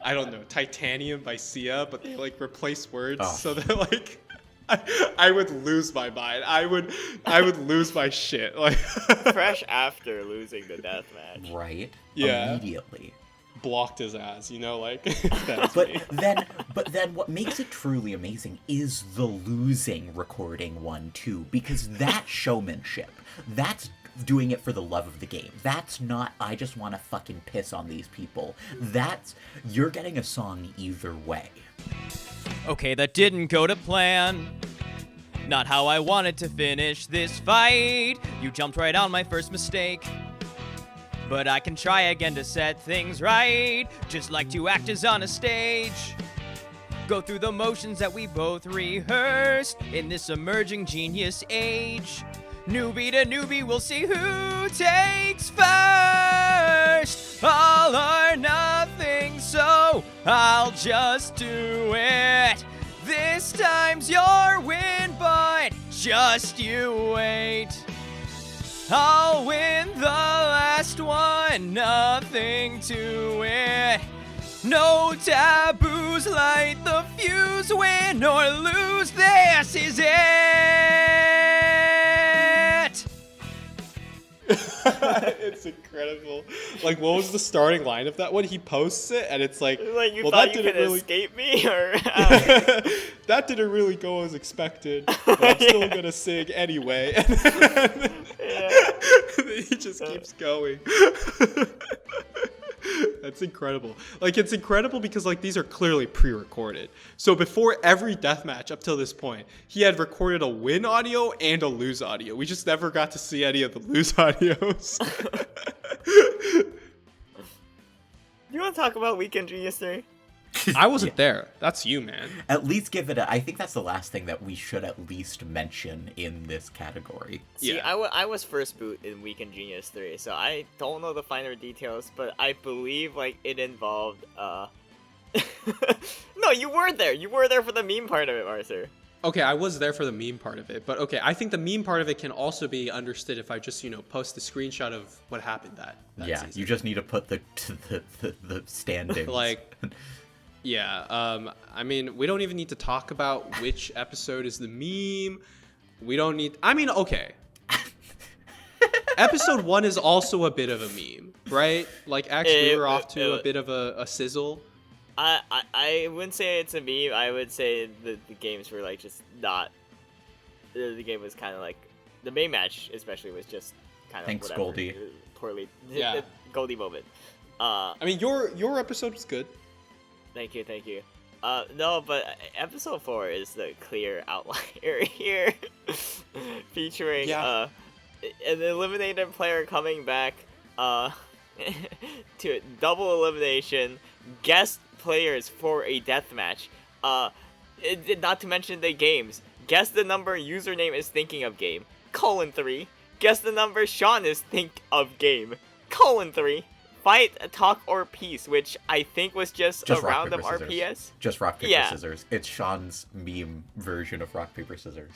I don't know, Titanium by Sia, but they like replace words so that like I would lose my mind. I would lose my shit. Like fresh after losing the deathmatch. Right. Yeah. Immediately. Blocked his ass, like but then what makes it truly amazing is the losing recording one too, because that showmanship, that's doing it for the love of the game. That's not, I just want to fucking piss on these people. That's, you're getting a song either way. Okay, that didn't go to plan. Not how I wanted to finish this fight. You jumped right on my first mistake. But I can try again to set things right. Just like two actors on a stage. Go through the motions that we both rehearsed in this emerging genius age. Newbie to newbie, we'll see who takes first. All or nothing, so I'll just do it. This time's your win, but just you wait. I'll win the last one, nothing to it. No taboos, light the fuse, win or lose, this is it. It's incredible. Like, what was the starting line of that one? He posts it, and it's like, you well, thought that you didn't could really escape me, or that didn't really go as expected. But I'm still gonna sing anyway. And then he just keeps going. That's incredible. Like, it's incredible because, like, these are clearly pre-recorded. So before every deathmatch up till this point, he had recorded a win audio and a lose audio. We just never got to see any of the lose audios. You want to talk about Weekend Genius 3? I wasn't there. That's you, man. At least give it I think that's the last thing that we should at least mention in this category. See, I was first boot in Weekend Genius 3, so I don't know the finer details, but I believe, like, it involved, No, you weren't there! You were there for the meme part of it, Marcer. Okay, I was there for the meme part of it, but okay, I think the meme part of it can also be understood if I just, post a screenshot of what happened that season. You just need to put the standings. Like... Yeah, I mean, we don't even need to talk about which episode is the meme. We don't need... I mean, okay. Episode 1 is also a bit of a meme. right? Like, actually, we were off to it- a bit of a sizzle. I wouldn't say it's a meme. I would say the games were like just not. The game was kind of like the main match, especially, was just kind of Thanks, whatever, Goldie. Poorly. Yeah. Goldie moment. I mean, your episode was good. Thank you. No, but episode 4 is the clear outlier here, featuring an eliminated player coming back to double elimination, guest players for a deathmatch. Not to mention the games. Guess the number username is thinking of game. 3. Guess the number Sean is think of game. 3. Fight, talk, or peace, which I think was just a rock, round paper, of scissors. RPS. Just rock, paper, Yeah. scissors. It's Sean's meme version of rock, paper, scissors.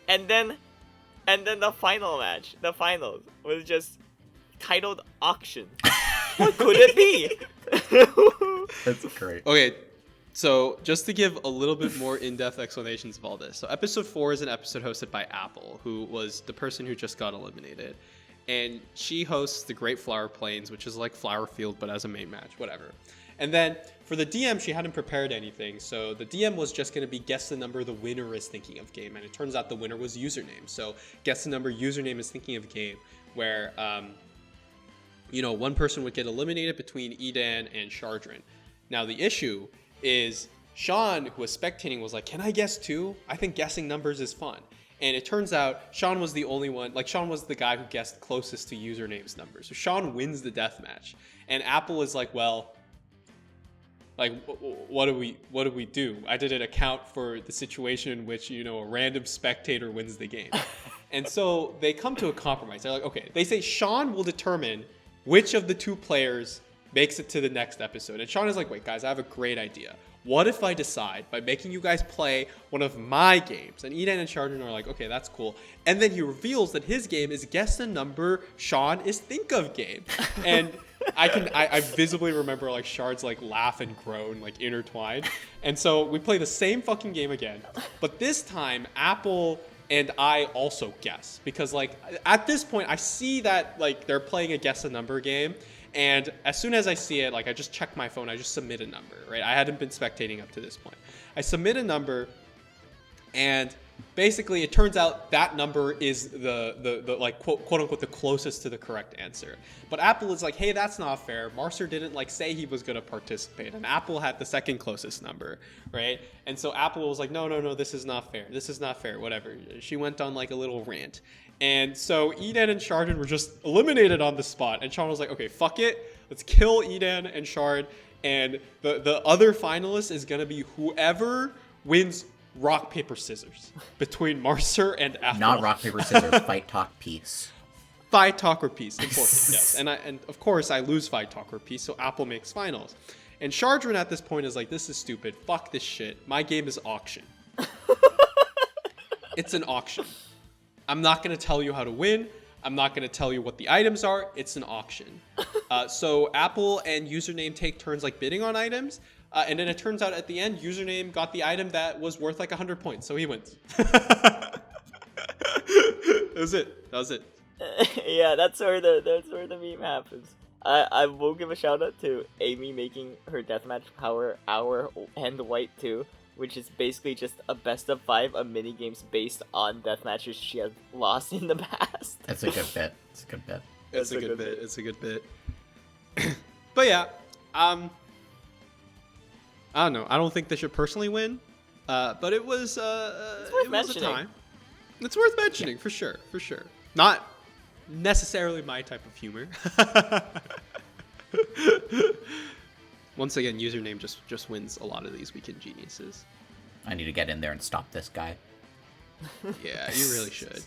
And then the final match, the finals, was just titled auction. What could it be? That's great. Okay, so just to give a little bit more in-depth explanations of all this. So episode 4 is an episode hosted by Apple, who was the person who just got eliminated. And she hosts the Great Flower Plains, which is like Flower Field, but as a main match, whatever. And then for the DM, she hadn't prepared anything. So the DM was just going to be guess the number the winner is thinking of game. And it turns out the winner was username. So guess the number username is thinking of game, where, one person would get eliminated between Edan and Shardrin. Now the issue is Sean, who was spectating, was like, can I guess too? I think guessing numbers is fun. And it turns out Sean was the only one, like Sean was the guy who guessed closest to username's number. So Sean wins the deathmatch. And Apple is like, well, like, what do we do? I didn't account for the situation in which, a random spectator wins the game. And so they come to a compromise. They're like, okay, they say Sean will determine which of the two players makes it to the next episode. And Sean is like, wait, guys, I have a great idea. What if I decide by making you guys play one of my games? And Edan and Chardon are like, okay, that's cool. And then he reveals that his game is guess the number Sean is think of game. And I visibly remember like Shard's like laugh and groan like intertwined. And so we play the same fucking game again. But this time Apple and I also guess, because like at this point I see that like they're playing a guess a number game. And as soon as I see it, like I just check my phone, I just submit a number, right? I hadn't been spectating up to this point. I submit a number, and basically it turns out that number is the like quote unquote the closest to the correct answer. But Apple is like, hey, that's not fair. Marcer didn't like say he was gonna participate, and Apple had the second closest number, right? And so Apple was like, no, this is not fair. This is not fair. Whatever. She went on like a little rant. And so Edan and Chardon were just eliminated on the spot. And Sean was like, okay, fuck it. Let's kill Edan and Chard. And the other finalist is going to be whoever wins rock, paper, scissors between Marcer and Apple. Not rock, paper, scissors. Fight, talk, peace. Fight, talk, or peace. Important, yes. And of course, I lose fight, talk, or peace. So Apple makes finals. And Chardron at this point is like, this is stupid. Fuck this shit. My game is auction. It's an auction. I'm not going to tell you how to win. I'm not going to tell you what the items are. It's an auction. So Apple and username take turns like bidding on items. And then it turns out at the end, username got the item that was worth like 100 points. So he wins. That was it. Yeah, that's where the meme happens. I will give a shout out to Amy making her deathmatch power hour and white too, which is basically just a best of 5 of mini games based on death matches she has lost in the past. That's a good bit. It's a good bit. It's a good bit. But yeah, I don't know. I don't think they should personally win, but it was it was a time. It's worth mentioning for sure. Not necessarily my type of humor. Once again, username just wins a lot of these weekend geniuses. I need to get in there and stop this guy. Yeah, you really should.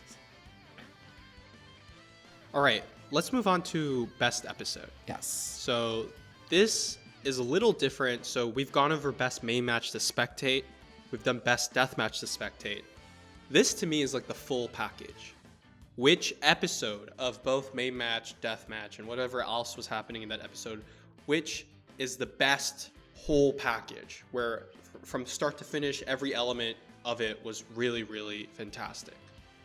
All right, let's move on to best episode. Yes. So this is a little different. So we've gone over best main match to spectate. We've done best death match to spectate. This to me is like the full package. Which episode of both main match, death match, and whatever else was happening in that episode, which is the best whole package, where from start to finish, every element of it was really, really fantastic.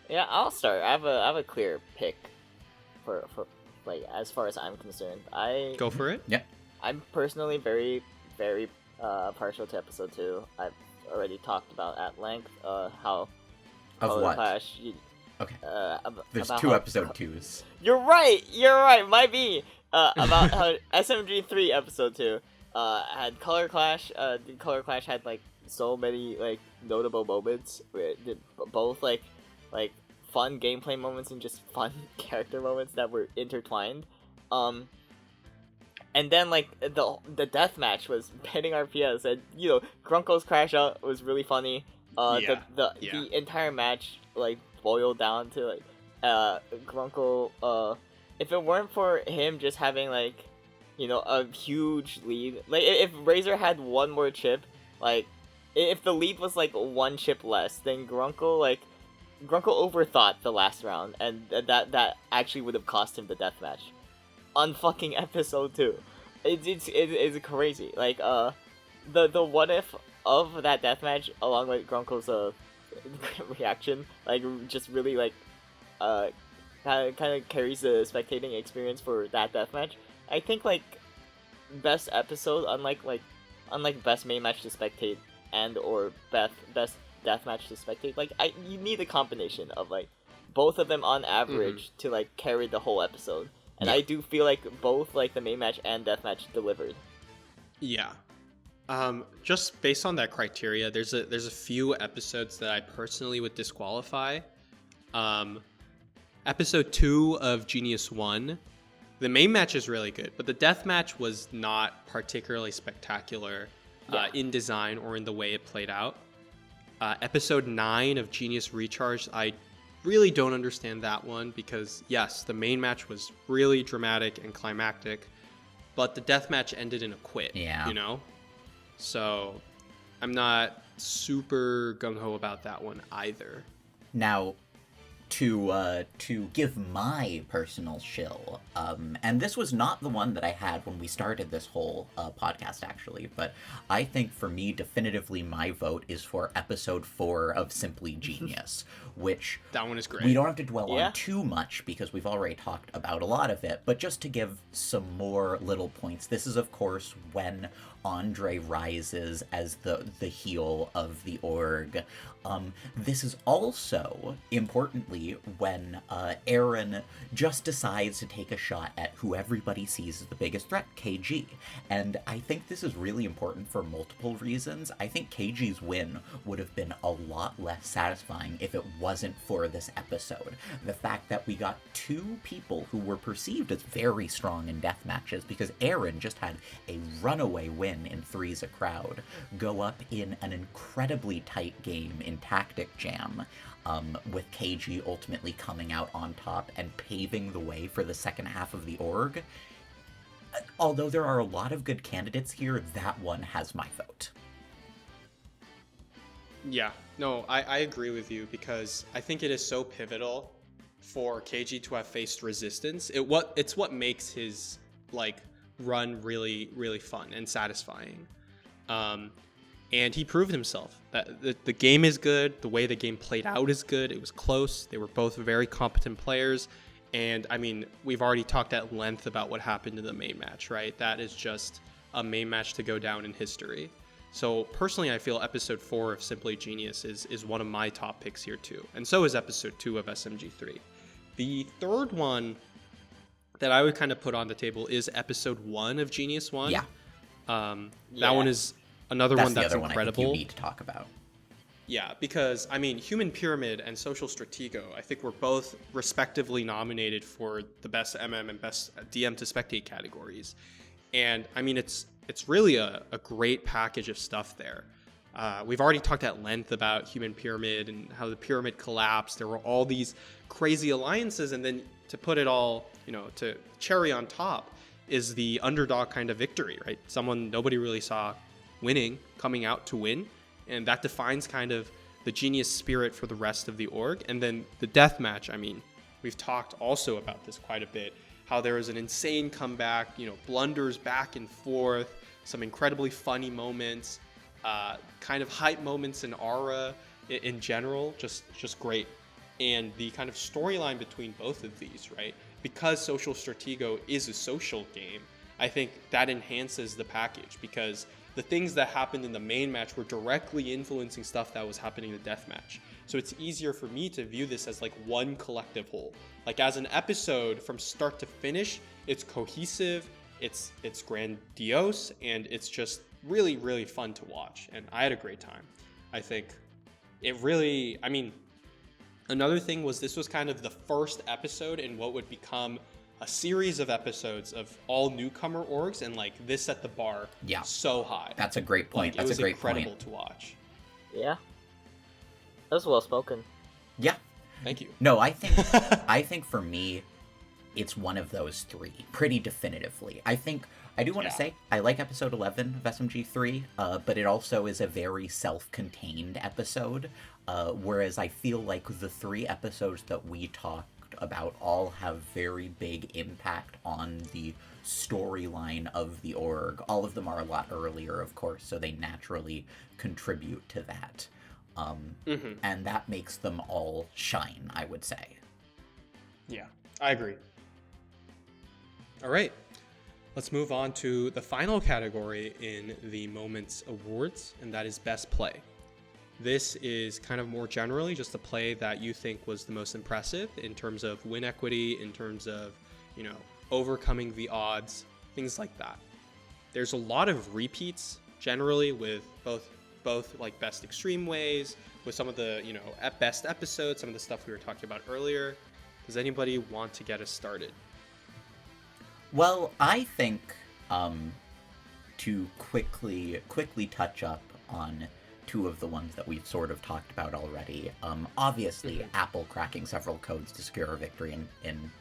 Yeah, I'll start. I have a clear pick for like as far as I'm concerned. Go for it. Yep. I'm personally very, very partial to episode 2. I've already talked about at length how Of Color what? Clash. Okay. There's about 2 how- episode 2s. You're right. Might be about how SMG3 episode 2 had Color Clash. Color Clash had like so many like notable moments where it did both like fun gameplay moments and just fun character moments that were intertwined. And then like the death match was betting RPS, and Grunko's crash out was really funny. The entire match like boiled down to like Grunko. If it weren't for him just having like a huge lead, like if Razor had one more chip, like if the lead was like 1 chip less, then Grunko overthought the last round, and that actually would have cost him the deathmatch on fucking episode 2. It's crazy. Like the what if of that deathmatch, along with Grunko's reaction, like just really like kind of carries the spectating experience for that deathmatch. I think like best episode, unlike best main match to spectate and or best deathmatch to spectate, like you need a combination of like both of them on average to like carry the whole episode. And I do feel like both like the main match and deathmatch delivered. Yeah. Just based on that criteria, there's a few episodes that I personally would disqualify. Episode 2 of Genius 1, the main match is really good, but the death match was not particularly spectacular in design or in the way it played out. Episode 9 of Genius Recharge, I really don't understand that one because yes, the main match was really dramatic and climactic, but the death match ended in a quit. So I'm not super gung-ho about that one either. Now, to give my personal shill, and this was not the one that I had when we started this whole podcast, actually, but I think for me, definitively, my vote is for episode 4 of Simply Genius, which that one is great. We don't have to dwell on too much because we've already talked about a lot of it, but just to give some more little points, this is, of course, when Andre rises as the heel of the org. This is also, importantly, when Aaron just decides to take a shot at who everybody sees as the biggest threat, KG. And I think this is really important for multiple reasons. I think KG's win would have been a lot less satisfying if it wasn't for this episode. The fact that we got 2 people who were perceived as very strong in death matches, because Aaron just had a runaway win in Three's a Crowd, go up in an incredibly tight game in Tactic Jam, with KG ultimately coming out on top and paving the way for the second half of the org. Although there are a lot of good candidates here, that one has my vote. Yeah, no, I agree with you because I think it is so pivotal for KG to have faced resistance. It's what makes his like run really, really fun and satisfying. And he proved himself that the game is good. The way the game played out is good. It was close. They were both very competent players. And I mean, we've already talked at length about what happened in the main match, right? That is just a main match to go down in history. So personally, I feel episode 4 of Simply Genius is one of my top picks here too. And so is episode 2 of SMG3. The third one that I would kind of put on the table is episode 1 of Genius 1. Yeah. That one is another one that's the other incredible. One I think you need to talk about. Yeah, because, I mean, Human Pyramid and Social Stratego, I think were both respectively nominated for the best MM and best DM to spectate categories. And, I mean, it's really a great package of stuff there. We've already talked at length about Human Pyramid and how the pyramid collapsed. There were all these crazy alliances, and then to put it all, to cherry on top is the underdog kind of victory, right? Someone nobody really saw winning, coming out to win. And that defines kind of the genius spirit for the rest of the org. And then the death match, I mean, we've talked also about this quite a bit, how there was an insane comeback, blunders back and forth, some incredibly funny moments, kind of hype moments in aura in general, just great. And the kind of storyline between both of these, right? because Social Stratego is a social game, I think that enhances the package, because the things that happened in the main match were directly influencing stuff that was happening in the deathmatch. So it's easier for me to view this as like one collective whole. Like as an episode from start to finish, it's cohesive, it's grandiose, and it's just really, really fun to watch. And I had a great time. I think it really, I mean, another thing was this was kind of the first episode in what would become a series of episodes of all newcomer orgs, and like this set the bar so high. That's a great point. Like, That's a great point. It was incredible to watch. Yeah. That was well spoken. Yeah. Thank you. No, I think for me, it's one of those three, pretty definitively. I do want to say, I like episode 11 of SMG3, but it also is a very self-contained episode, whereas I feel like the 3 episodes that we talked about all have very big impact on the storyline of the org. All of them are a lot earlier, of course, so they naturally contribute to that. And that makes them all shine, I would say. Yeah, I agree. All right, let's move on to the final category in the Moments Awards, and that is Best Play. This is kind of more generally just a play that you think was the most impressive in terms of win equity, in terms of, you know, overcoming the odds, things like that. There's a lot of repeats generally with both like best extreme ways, with some of the, you know, at best episodes, some of the stuff we were talking about earlier. Does anybody want to get us started? Well, I think to quickly touch up on 2 of the ones that we've sort of talked about already. Obviously, Apple cracking several codes to secure a victory in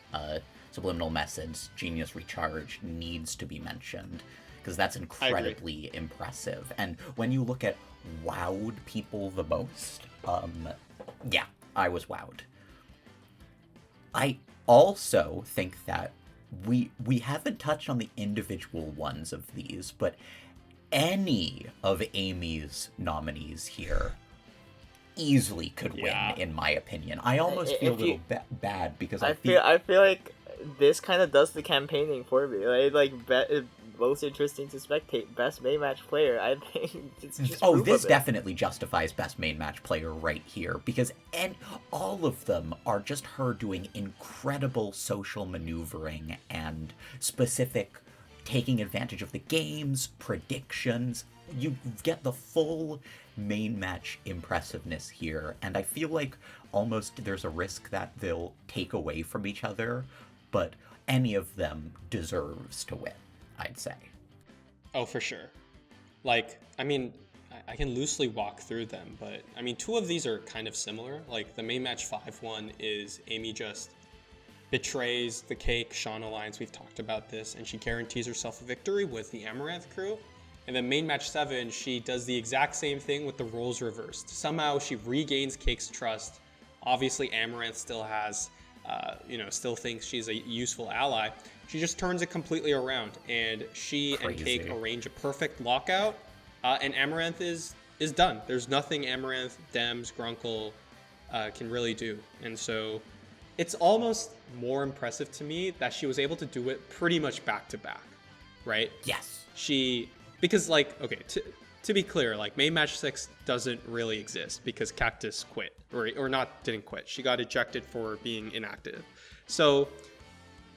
subliminal message, Genius Recharge, needs to be mentioned, because that's incredibly impressive. And when you look at wowed people the most, yeah, I was wowed. I also think that we haven't touched on the individual ones of these, but any of Amy's nominees here easily could win, in my opinion. I almost feel a little bad because I feel like this kind of does the campaigning for me. Most interesting to spectate, best main match player. I think it's just this definitely justifies best main match player right here, because all of them are just her doing incredible social maneuvering and specific taking advantage of the game's predictions. You get the full main match impressiveness here, and I feel like almost there's a risk that they'll take away from each other, but any of them deserves to win, I'd say. Oh, for sure. Like, I mean, I can loosely walk through them, but I mean, 2 of these are kind of similar. Like, the main match 5 one is Amy just betrays the Cake Sean alliance. We've talked about this, and she guarantees herself a victory with the Amaranth crew. And then main match 7, she does the exact same thing with the roles reversed. Somehow she regains Cake's trust. Obviously, Amaranth still has, still thinks she's a useful ally. She just turns it completely around, and she and Cake arrange a perfect lockout, and Amaranth is done. There's nothing Amaranth, Dems, Grunkle can really do. And so it's almost more impressive to me that she was able to do it pretty much back to back, right? Yes. Because like, okay, to be clear, like main match 6 doesn't really exist because Cactus quit, or didn't quit. She got ejected for being inactive. So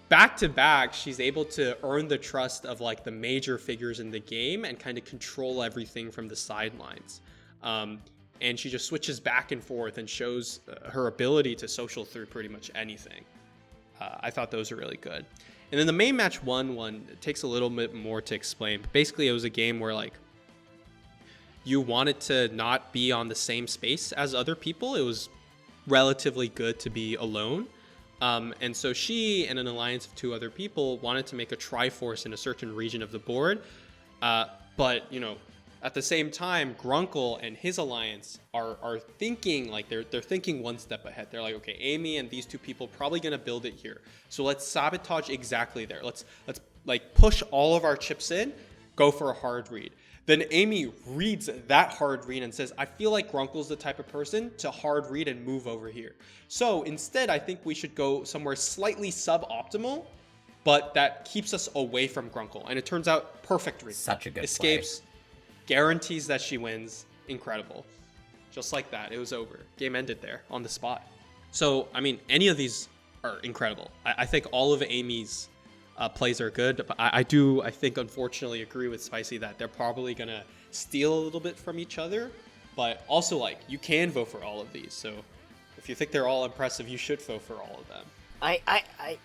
back to back, she's able to earn the trust of like the major figures in the game and kind of control everything from the sidelines. And she just switches back and forth and shows her ability to social through pretty much anything. I thought those are really good. And then the main match 1 it takes a little bit more to explain. But basically, it was a game where like you wanted to not be on the same space as other people. It was relatively good to be alone. And so she and an alliance of 2 other people wanted to make a Triforce in a certain region of the board. But, you know, at the same time, Grunkle and his alliance are thinking, like, they're thinking one step ahead. They're like, okay, Amy and these 2 people probably going to build it here. So let's sabotage exactly there. Let's like push all of our chips in, go for a hard read. Then Amy reads that hard read and says, I feel like Grunkle's the type of person to hard read and move over here. So instead, I think we should go somewhere slightly suboptimal, but that keeps us away from Grunkle. And it turns out perfect read. Such a good Escapes, guarantees that she wins. Incredible. Just like that, it was over. Game ended there on the spot. So, I mean, any of these are incredible. I think all of Amy's plays are good, but I think, unfortunately, agree with Spicy that they're probably going to steal a little bit from each other. But also, like, you can vote for all of these. So if you think they're all impressive, you should vote for all of them. I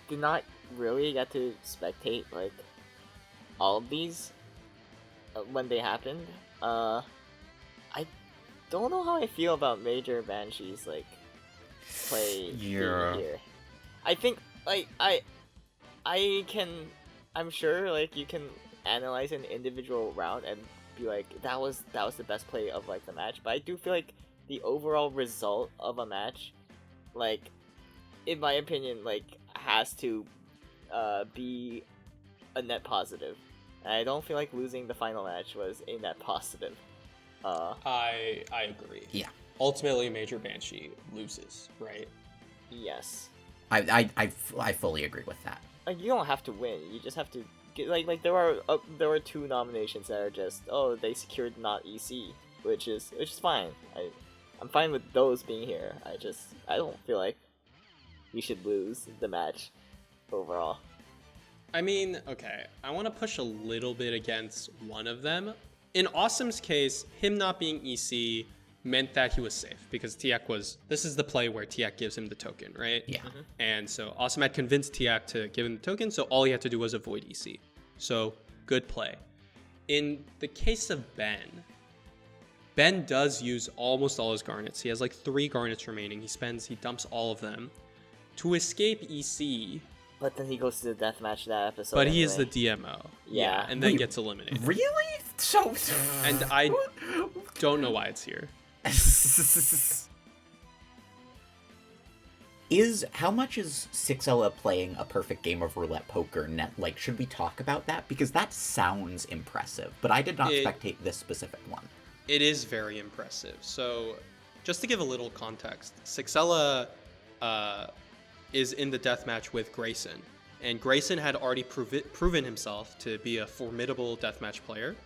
did not really get to spectate, like, all of these when they happened. I don't know how I feel about Major Banshee's, like, play here. I think, like, I'm sure, like, you can analyze an individual round and be like, that was the best play of, like, the match, but I do feel like the overall result of a match, like, in my opinion, like, has to be a net positive. And I don't feel like losing the final match was a net positive. I agree. Yeah. Ultimately, Major Banshee loses, right? Yes. I fully agree with that. Like, you don't have to win. You just have to get, like there were 2 nominations that are just, oh, they secured not EC, which is fine. I'm fine with those being here. I don't feel like we should lose the match overall. I mean, okay, I want to push a little bit against one of them. In Awesome's case, him not being EC meant that he was safe because Tiak this is the play where Tiak gives him the token, right? Yeah. Mm-hmm. And so Awesome had convinced Tiak to give him the token, so all he had to do was avoid EC. So, good play. In the case of Ben does use almost all his garnets. He has like 3 garnets remaining. He dumps all of them to escape EC. But then he goes to the deathmatch that episode. But anyway. he is the DMO. Yeah. And then gets eliminated. Really? So. And I don't know why it's here. How much is Sixella playing a perfect game of roulette poker net? Like, should we talk about that? Because that sounds impressive, but I did not spectate this specific one. It is very impressive. So, just to give a little context, Sixella is in the deathmatch with Grayson. And Grayson had already proven himself to be a formidable deathmatch player.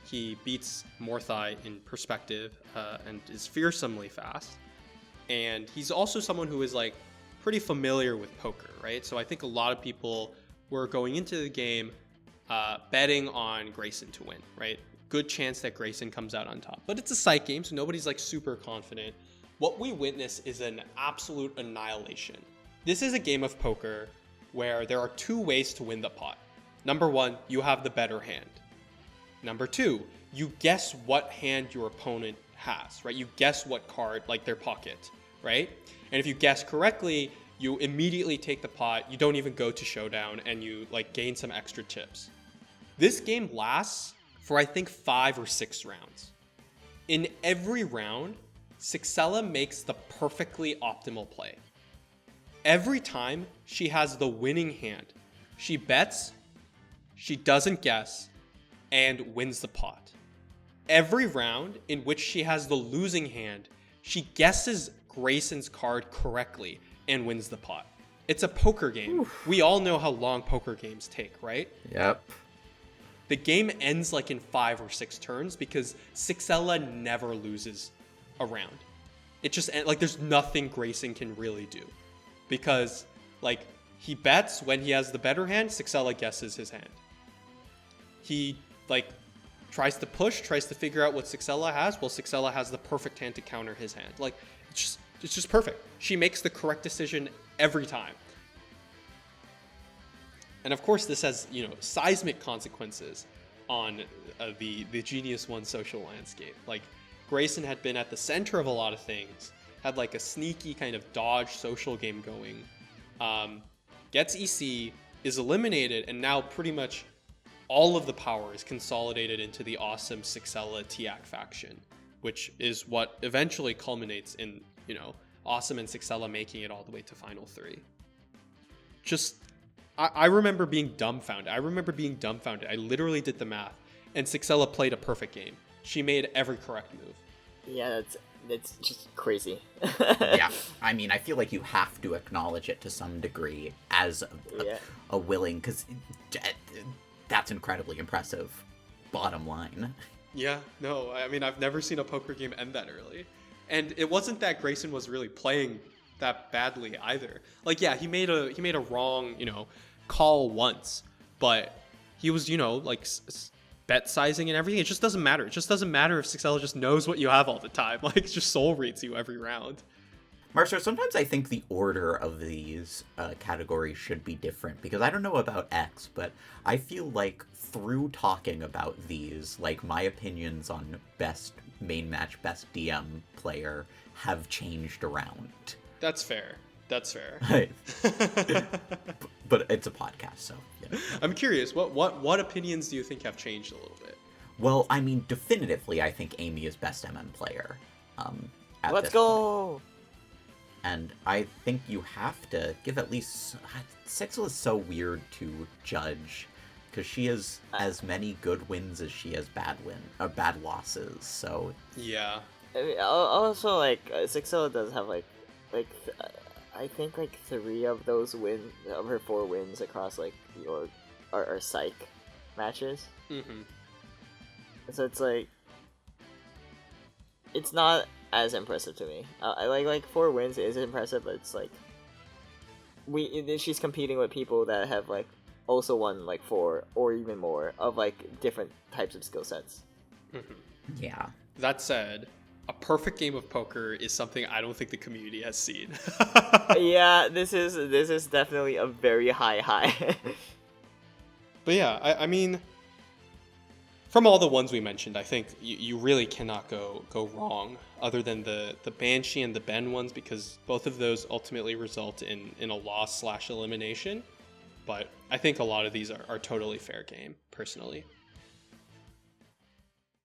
He beats Morthai in perspective and is fearsomely fast. And he's also someone who is like pretty familiar with poker, right? So I think a lot of people were going into the game betting on Grayson to win, right? Good chance that Grayson comes out on top. But it's a sight game, so nobody's like super confident. What we witness is an absolute annihilation. This is a game of poker where there are 2 ways to win the pot. Number 1, you have the better hand. Number 2, you guess what hand your opponent has, right? You guess what card, like their pocket, right? And if you guess correctly, you immediately take the pot, you don't even go to showdown, and you like gain some extra chips. This game lasts for I think 5 or 6 rounds. In every round, Sixella makes the perfectly optimal play. Every time she has the winning hand, she bets, she doesn't guess, and wins the pot. Every round in which she has the losing hand, she guesses Grayson's card correctly and wins the pot. It's a poker game. Oof. We all know how long poker games take, right? Yep. The game ends like in 5 or 6 turns because Sixella never loses a round. It just like there's nothing Grayson can really do. Because, like, he bets when he has the better hand, Sixella guesses his hand. He, like, tries to push, tries to figure out what Sixella has, well, Sixella has the perfect hand to counter his hand. Like, it's just perfect. She makes the correct decision every time. And of course, this has, seismic consequences on the Genius 1 social landscape. Like, Grayson had been at the center of a lot of things, had like a sneaky kind of dodge social game going, gets EC, is eliminated, and now pretty much all of the power is consolidated into the awesome Sixella Tiak faction, which is what eventually culminates in, Awesome and Sixella making it all the way to Final 3. I remember being dumbfounded. I literally did the math. and Sixella played a perfect game. She made every correct move. Yeah, that's just crazy. Yeah, I mean, I feel like you have to acknowledge it to some degree as a willing, because that's incredibly impressive, bottom line. Yeah, no, I mean, I've never seen a poker game end that early. And it wasn't that Grayson was really playing that badly either. Like, yeah, he made a wrong, call once, but he was, like bet sizing and everything. It just doesn't matter. It just doesn't matter if Sixella just knows what you have all the time. Like, just soul reads you every round. Marcer, sometimes I think the order of these categories should be different, because I don't know about X, but I feel like through talking about these, like, my opinions on best main match, best DM player have changed around. That's fair. That's fair. But it's a podcast, so. Yeah. I'm curious, what opinions do you think have changed a little bit? Well, I mean, definitively, I think Amy is best MM player. Let's go! Point. And I think you have to give at least... Sixel is so weird to judge, because she has as many good wins as she has bad losses, so... Yeah. I mean, also, like, Sixella does have, I think, 3 of those wins, of her 4 wins across, are psych matches. Mm-hmm. So it's, it's not as impressive to me. I like 4 wins is impressive, but it's, she's competing with people that have, also won, 4 or even more of, different types of skill sets. Mm-hmm. Yeah. That said, a perfect game of poker is something I don't think the community has seen. Yeah, this is definitely a very high. But yeah, I mean, from all the ones we mentioned, I think you really cannot go wrong, other than the Banshee and the Ben ones, because both of those ultimately result in a loss/elimination. But I think a lot of these are totally fair game, personally.